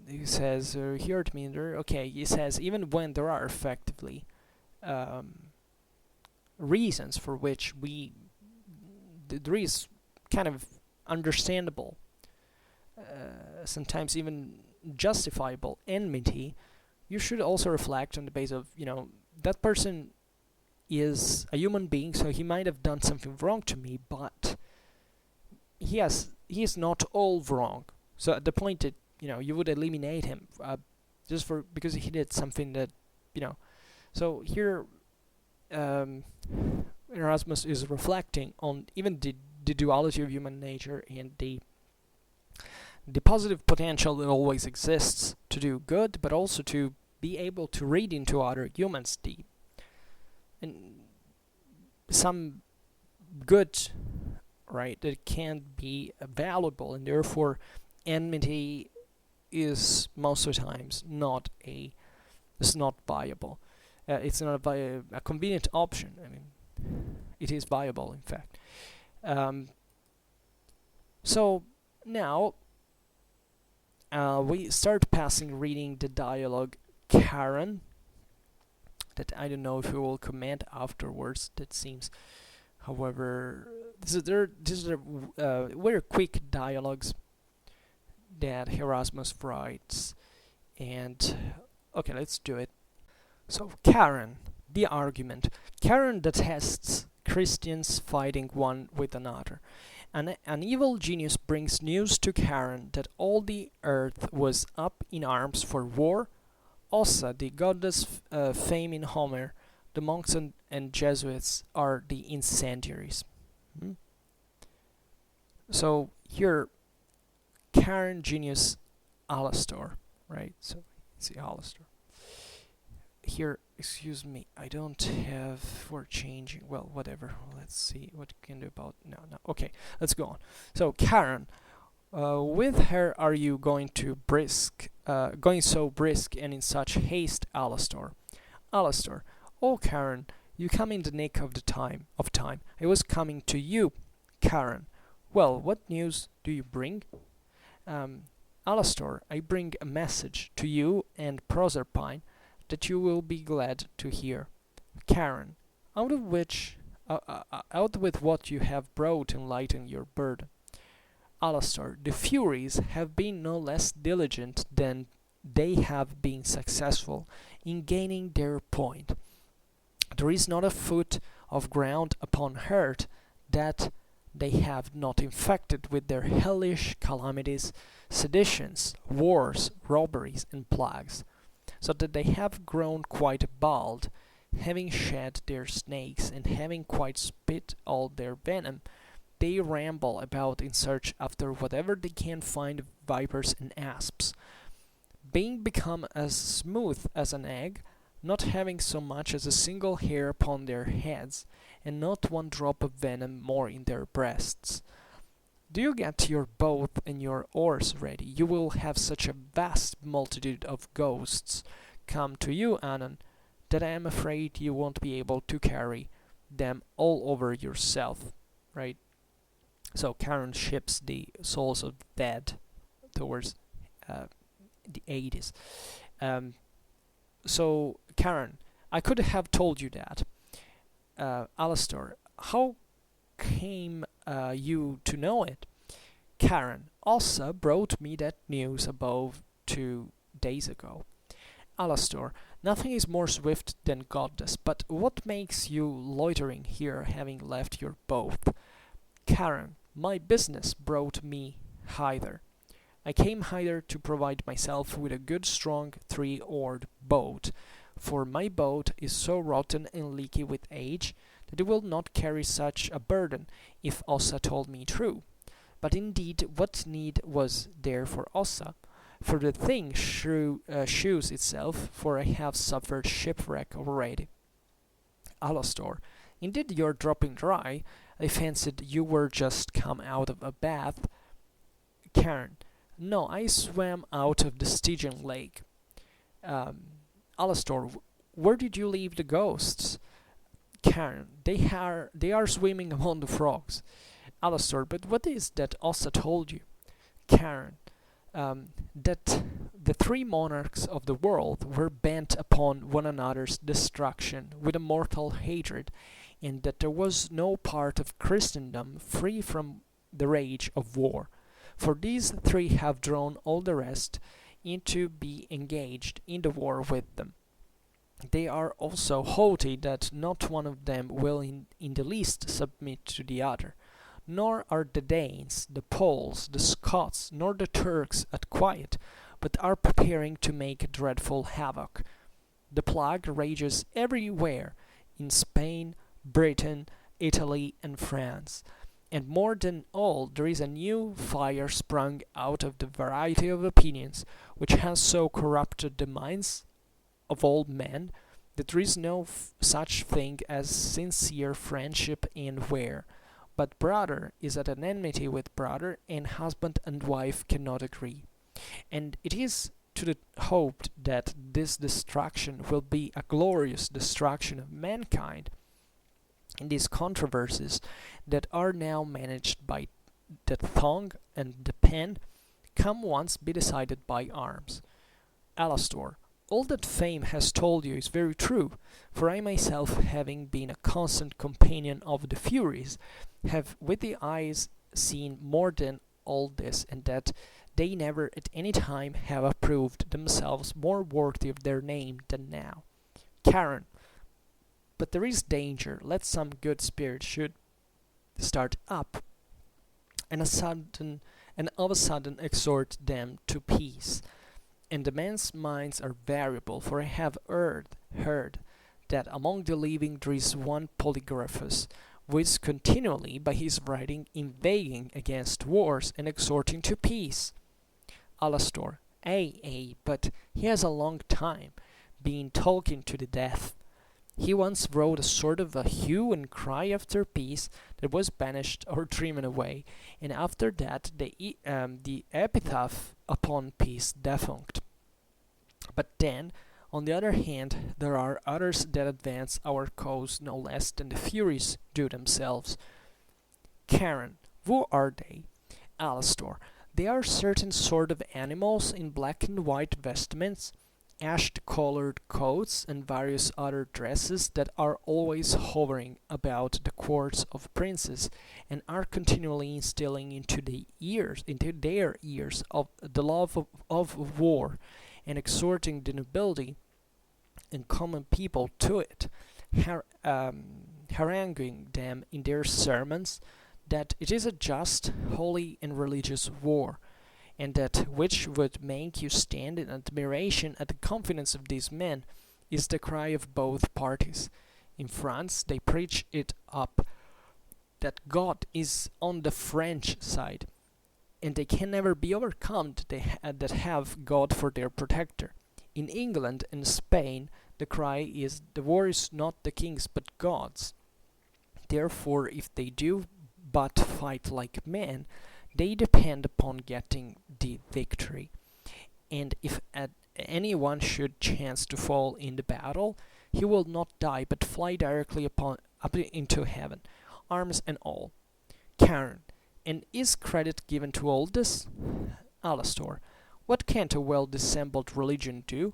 he says here at Minder, he says even when there are effectively reasons for which there is kind of understandable, sometimes even justifiable enmity, you should also reflect on the basis of, that person is a human being, so he might have done something wrong to me, but he is not all wrong. So at the point that, you would eliminate him just because he did something that, So here Erasmus is reflecting on even the duality of human nature and the positive potential that always exists to do good, but also to be able to read into other humans and some good, right, that can be valuable, and therefore enmity is most of the times not viable. It's not a convenient option. It is viable, in fact. So now we start reading the dialogue Karen, that I don't know if we will comment afterwards. That seems, however, these are very quick dialogues that Erasmus writes, and let's do it. So Karen, the argument. Karen detests Christians fighting one with another. An evil genius brings news to Karen that all the earth was up in arms for war. Ossa, the goddess fame in Homer, the monks and Jesuits are the incendiaries. So here, Karen, genius, Alastor, right? So it's the Alastor. Here, excuse me, I don't have for changing. Well, whatever. Let's see what we can do about no. Okay, let's go on. So Karen, with her are you going so brisk and in such haste, Alastor? Alastor, oh Karen, you come in the nick of time. I was coming to you, Karen. Well, what news do you bring? Alastor, I bring a message to you and Proserpine that you will be glad to hear. Karen, out with what you have brought and lighten your burden. Alastor, the Furies have been no less diligent than they have been successful in gaining their point. There is not a foot of ground upon earth that they have not infected with their hellish calamities, seditions, wars, robberies, and plagues, so that they have grown quite bald, having shed their snakes and having quite spit all their venom, they ramble about in search after whatever they can find of vipers and asps, being become as smooth as an egg, not having so much as a single hair upon their heads, and not one drop of venom more in their breasts. Do you get your boat and your oars ready? You will have such a vast multitude of ghosts come to you, Annan, that I am afraid you won't be able to carry them all over yourself, right? So Karen ships the souls of the dead towards the 80s. So Karen, I could have told you that. Alastor, how came you to know it? Karen, Ossa brought me that news above 2 days ago. Alastor, nothing is more swift than goddess, but what makes you loitering here, having left your boat? Karen, my business brought me hither. I came hither to provide myself with a good strong 3-oared boat, for my boat is so rotten and leaky with age that it will not carry such a burden, if Ossa told me true. But indeed what need was there for Ossa? For the thing shews itself, for I have suffered shipwreck already. Alastor, indeed you're dropping dry. I fancied you were just come out of a bath. Karen, no, I swam out of the Stygian lake. Alastor, where did you leave the ghosts? Karen, they are swimming among the frogs. Alastor, but what is that Ossa told you? Karen, that the 3 monarchs of the world were bent upon one another's destruction with a mortal hatred, and that there was no part of Christendom free from the rage of war. For these 3 have drawn all the rest into be engaged in the war with them. They are also haughty that not one of them will in the least submit to the other. Nor are the Danes, the Poles, the Scots, nor the Turks at quiet, but are preparing to make dreadful havoc. The plague rages everywhere, in Spain, Britain, Italy, and France. And more than all, there is a new fire sprung out of the variety of opinions, which has so corrupted the minds of all men, that there is no such thing as sincere friendship anywhere. But brother is at an enmity with brother, and husband and wife cannot agree. And it is to be hoped that this destruction will be a glorious destruction of mankind. In these controversies that are now managed by the tongue and the pen, can once be decided by arms. Alastor, all that fame has told you is very true, for I myself, having been a constant companion of the Furies, have with the eyes seen more than all this, and that they never at any time have approved themselves more worthy of their name than now. Karen, but there is danger, lest some good spirit should start up, and of a sudden exhort them to peace. And the men's minds are variable, for I have heard that among the living there is one Polygraphus, who is continually by his writing inveighing against wars and exhorting to peace. Alastor, ay, but he has a long time been talking to the death. He once wrote a sort of a hue and cry after peace that was banished or driven away, and after that the epitaph upon peace defunct. But then, on the other hand, there are others that advance our cause no less than the Furies do themselves. Karen, who are they? Alastor, they are certain sort of animals in black and white vestments, ash-colored coats, and various other dresses that are always hovering about the courts of princes, and are continually instilling into their ears of the love of war, and exhorting the nobility and common people to it, haranguing them in their sermons that it is a just, holy, and religious war, and that which would make you stand in admiration at the confidence of these men is the cry of both parties. In France, they preach it up that God is on the French side, and they can never be overcome that have God for their protector. In England and Spain, the cry is the war is not the king's but God's. Therefore, if they do but fight like men, they depend upon getting the victory. And if anyone should chance to fall in the battle, he will not die but fly directly up into heaven, arms and all. Karen, and is credit given to all this? Alastor, what can't a well dissembled religion do?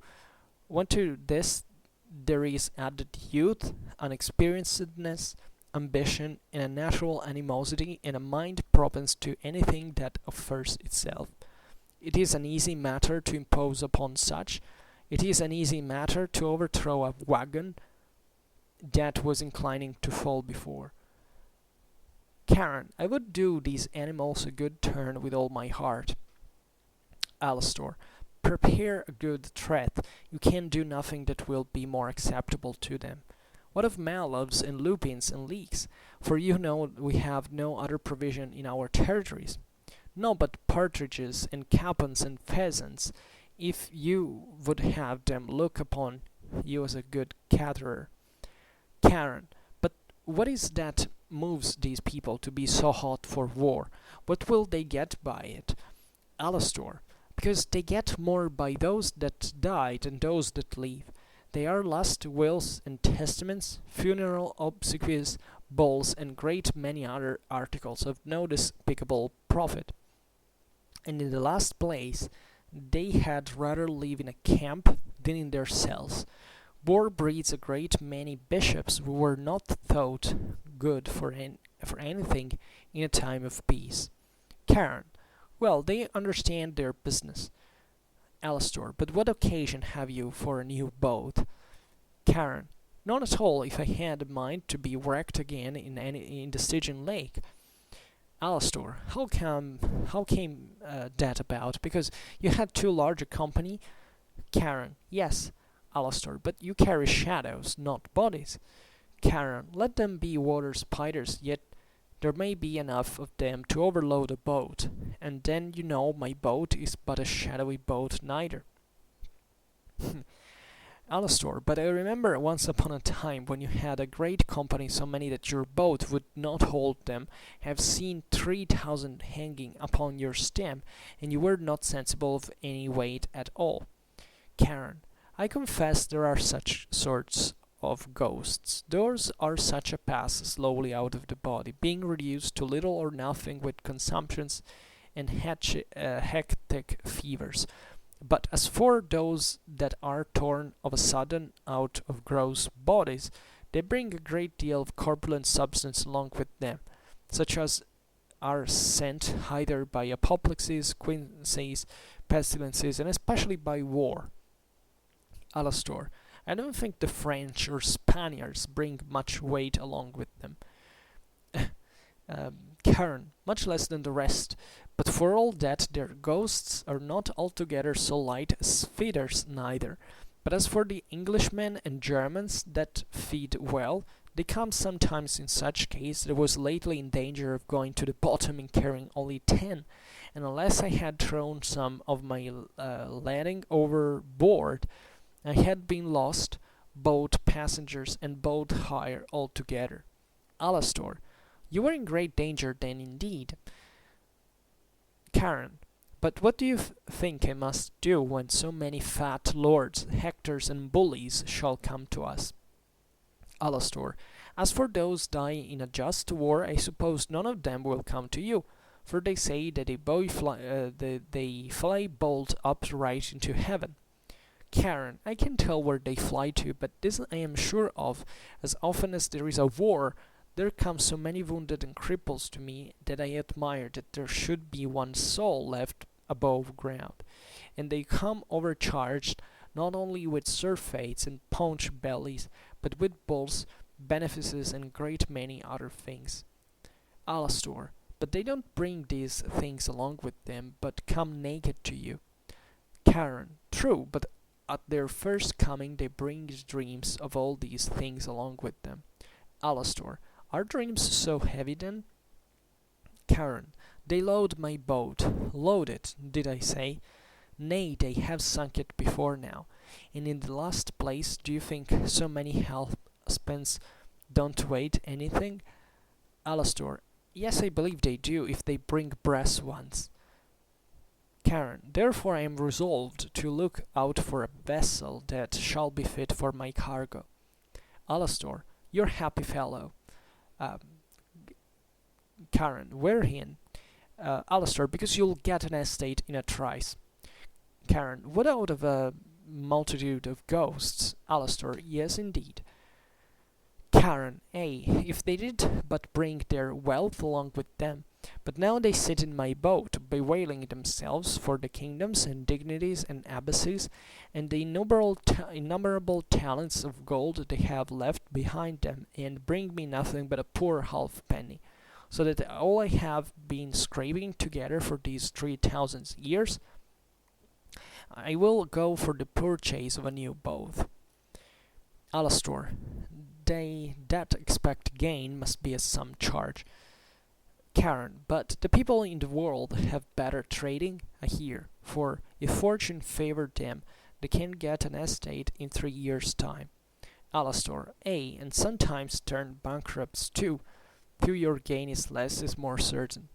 When to this there is added youth, unexperiencedness, ambition, and a natural animosity, and a mind propense to anything that offers itself. It is an easy matter to impose upon such. It is an easy matter to overthrow a wagon that was inclining to fall before. Karen, I would do these animals a good turn with all my heart. Alastor, prepare a good threat. You can do nothing that will be more acceptable to them. What of mallows and lupins and leeks? For you know we have no other provision in our territories. No, but partridges and capons and pheasants, if you would have them look upon you as a good caterer. Karen, but what is that moves these people to be so hot for war? What will they get by it? Alastor, because they get more by those that die than those that live. They are last wills and testaments, funeral obsequies, balls, and great many other articles of no despicable profit. And in the last place, they had rather live in a camp than in their cells. War breeds a great many bishops who were not thought good for anything in a time of peace. Karen, well, they understand their business. Alastor, but what occasion have you for a new boat? Karen, none at all if I had a mind to be wrecked again in the Stygian lake. Alastor, how came that about? Because you had too large a company? Karen, yes. Alastor, but you carry shadows, not bodies. Karen, let them be water spiders, yet there may be enough of them to overload a boat, and then you know my boat is but a shadowy boat neither. Alastor, but I remember once upon a time when you had a great company, so many that your boat would not hold them, have seen 3,000 hanging upon your stem, and you were not sensible of any weight at all. Karen, I confess there are such sorts of ghosts. Those are such a pass slowly out of the body, being reduced to little or nothing with consumptions and hectic fevers. But as for those that are torn of a sudden out of gross bodies, they bring a great deal of corpulent substance along with them, such as are sent either by apoplexies, quinsys, pestilences, and especially by war. Alastor, I don't think the French or Spaniards bring much weight along with them. Karen, much less than the rest, but for all that their ghosts are not altogether so light as feeders neither. But as for the Englishmen and Germans that feed well, they come sometimes in such case that I was lately in danger of going to the bottom and carrying only 10, and unless I had thrown some of my lading overboard, I had been lost, boat passengers and boat hire altogether. Alastor, you were in great danger then indeed. Karen, but what do you think I must do when so many fat lords, Hectors and bullies shall come to us? Alastor, as for those dying in a just war, I suppose none of them will come to you, for they say that they fly bolt upright into heaven. Karen, I can tell where they fly to, but this I am sure of, as often as there is a war, there come so many wounded and cripples to me that I admire that there should be one soul left above ground, and they come overcharged not only with surfeits and paunch bellies, but with bulls, benefices, and great many other things. Alastor, but they don't bring these things along with them, but come naked to you. Karen, true, but at their first coming they bring dreams of all these things along with them. Alastor, are dreams so heavy then? Karen, they load my boat. Load it, did I say? Nay, they have sunk it before now. And in the last place, do you think so many husbands don't weigh anything? Alastor, yes, I believe they do, if they bring brass ones. Karen, therefore I am resolved to look out for a vessel that shall be fit for my cargo. Alastor, you're a happy fellow. Um, Karen, wherein? Alastor, because you'll get an estate in a trice. Karen, what out of a multitude of ghosts? Alastor, yes indeed. Karen, if they did but bring their wealth along with them. But now they sit in my boat, bewailing themselves for the kingdoms and dignities and abbacies, and the innumerable talents of gold they have left behind them, and bring me nothing but a poor halfpenny, so that all I have been scraping together for these 3,000 years, I will go for the purchase of a new boat. Alastor, they that expect gain must be at some charge. Karen, but the people in the world have better trading, I hear, for if fortune favoured them, they can get an estate in 3 years' time. Alastor, and sometimes turn bankrupts too, though your gain is less is more certain.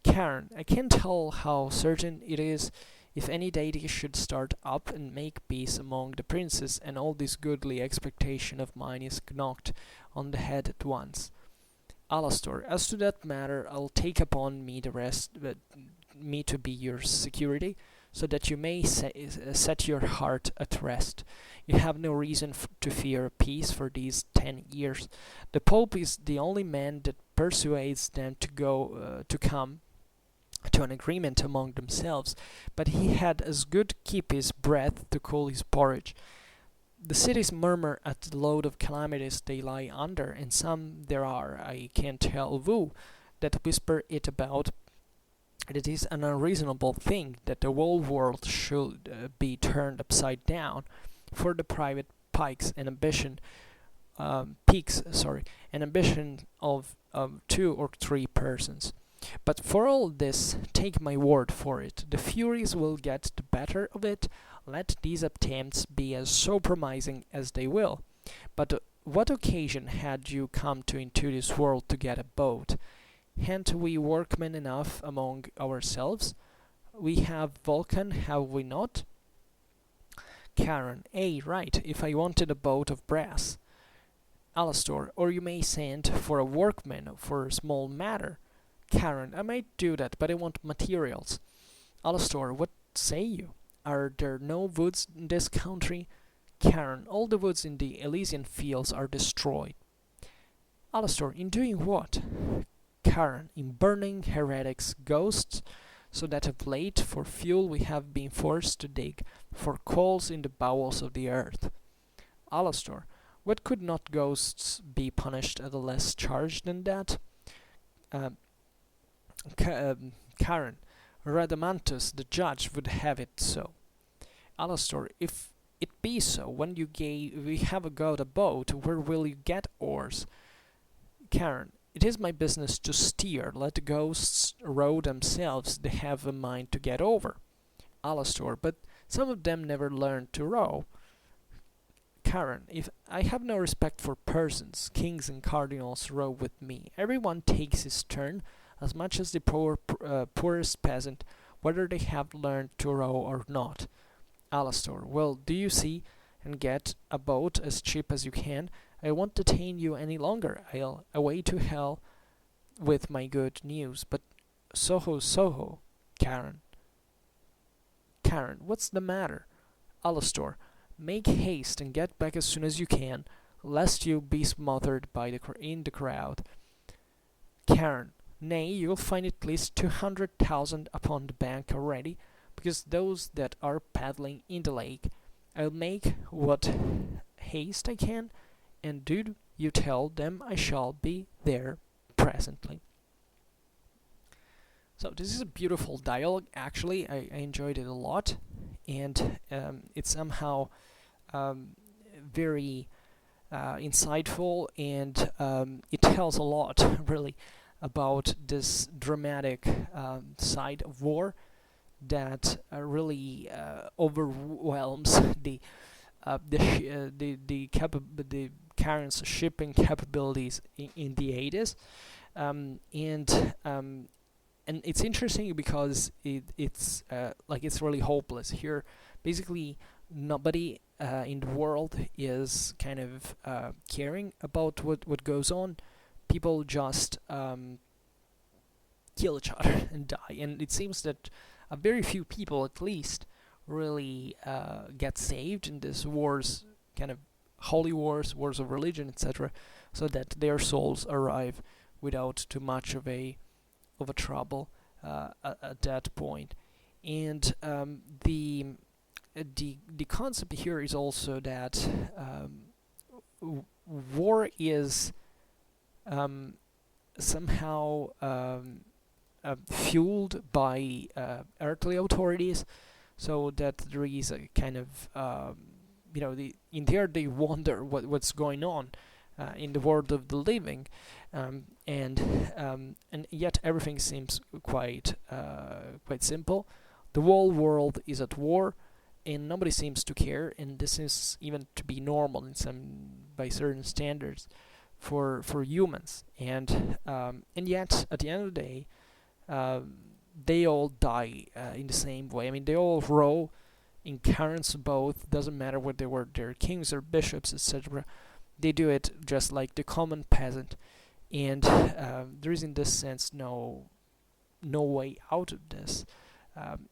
Karen, I can't tell how certain it is if any deity should start up and make peace among the princes, and all this goodly expectation of mine is knocked on the head at once. Alastor, as to that matter, I'll take upon me the rest, me to be your security, so that you may set your heart at rest. You have no reason to fear peace for these 10 years. The Pope is the only man that persuades them to come to an agreement among themselves, but he had as good keep his breath to cool his porridge. The cities murmur at the load of calamities they lie under, and some there are, I can't tell who, that whisper it about. It is an unreasonable thing that the whole world should be turned upside down for the private peaks and ambition of 2 or 3 persons. But for all this, take my word for it, the Furies will get the better of it, let these attempts be as so promising as they will. But what occasion had you come into this world to get a boat? Ha'n't we workmen enough among ourselves? We have Vulcan, have we not? Karen, right, if I wanted a boat of brass. Alastor, or you may send for a workman for a small matter. Karen, I might do that, but I want materials. Alastor, what say you? Are there no woods in this country? Karen, all the woods in the Elysian fields are destroyed. Alastor, in doing what? Karen, in burning heretics, ghosts, so that of late for fuel we have been forced to dig for coals in the bowels of the earth. Alastor, what could not ghosts be punished at a less charge than that? Karen, Radamantus the judge would have it so. Alastor, if it be so, when we have got a boat, where will you get oars? Karen, it is my business to steer, let the ghosts row themselves, they have a mind to get over. Alastor, but some of them never learn to row. Karen, if I have no respect for persons, kings and cardinals row with me. Everyone takes his turn, as much as the poorest peasant, whether they have learned to row or not. Alastor, well, do you see, and get a boat as cheap as you can. I won't detain you any longer. I'll away to hell with my good news. But Soho, Karen. Karen, what's the matter? Alastor, make haste and get back as soon as you can, lest you be smothered in the crowd. Karen, nay, you'll find at least 200,000 upon the bank already, because those that are paddling in the lake. I'll make what haste I can, and do you tell them I shall be there presently. So this is a beautiful dialogue. Actually, I enjoyed it a lot, and it's somehow very insightful, and it tells a lot really about this dramatic side of war that really overwhelms the current shipping capabilities in the 80s, and it's interesting because it's like it's really hopeless here. Basically, nobody in the world is kind of caring about what goes on. People just kill each other and die, and it seems that a very few people, at least, really get saved in this wars, kind of holy wars, wars of religion, etc., so that their souls arrive without too much of a trouble at that point. And the concept here is also that war is somehow fueled by earthly authorities, so that there is a kind of in there they wonder what's going on in the world of the living, and yet everything seems quite simple. The whole world is at war, and nobody seems to care, and this is even to be normal by certain standards for humans, and yet at the end of the day, they all die in the same way. I mean, they all row in currents both. Doesn't matter whether they were their kings or bishops, etc. They do it just like the common peasant, and there is in this sense no way out of this,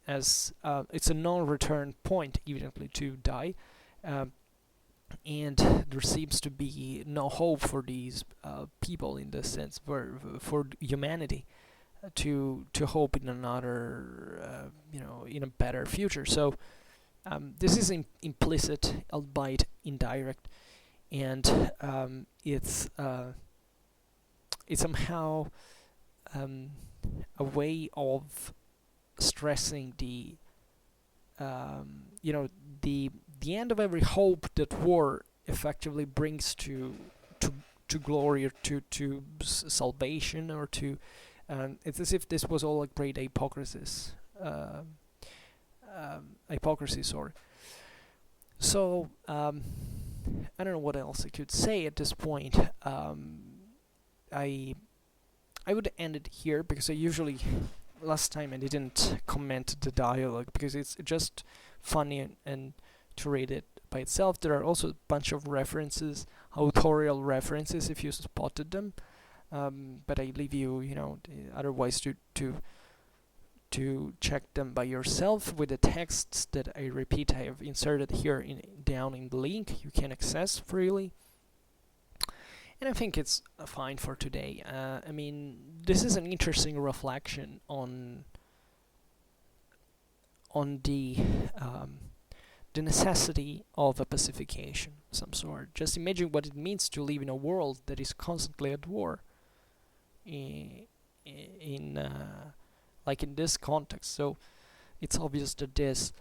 as it's a non-return point evidently to die, and there seems to be no hope for these people in this sense, for humanity to hope in another in a better future. So this is implicit, albeit indirect, and it's somehow a way of stressing the end of every hope that war effectively brings to glory, or to salvation, or to it's as if this was all a great hypocrisy. Sorry. So I don't know what else I could say at this point. I would end it here, because I usually, last time I didn't comment the dialogue because it's just funny and to read it by itself. There are also a bunch of references, authorial references, if you spotted them, but I leave you, otherwise to check them by yourself with the texts that I repeat I have inserted here down in the link. You can access freely. And I think it's fine for today. I mean, this is an interesting reflection on the necessity of a pacification of some sort. Just imagine what it means to live in a world that is constantly at war. Like in this context. So it's obvious that this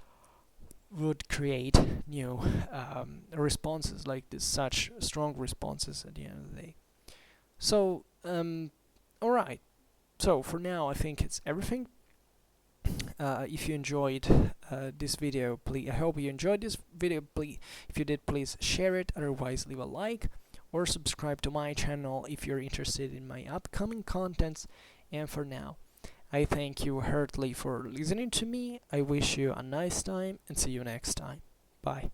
would create new responses like this, such strong responses at the end of the day. So alright, so for now I think it's everything. If you enjoyed this video, please, I hope you enjoyed this video. Please, if you did, please share it. Otherwise, leave a like or subscribe to my channel if you're interested in my upcoming contents. And for now, I thank you heartily for listening to me. I wish you a nice time and see you next time. Bye.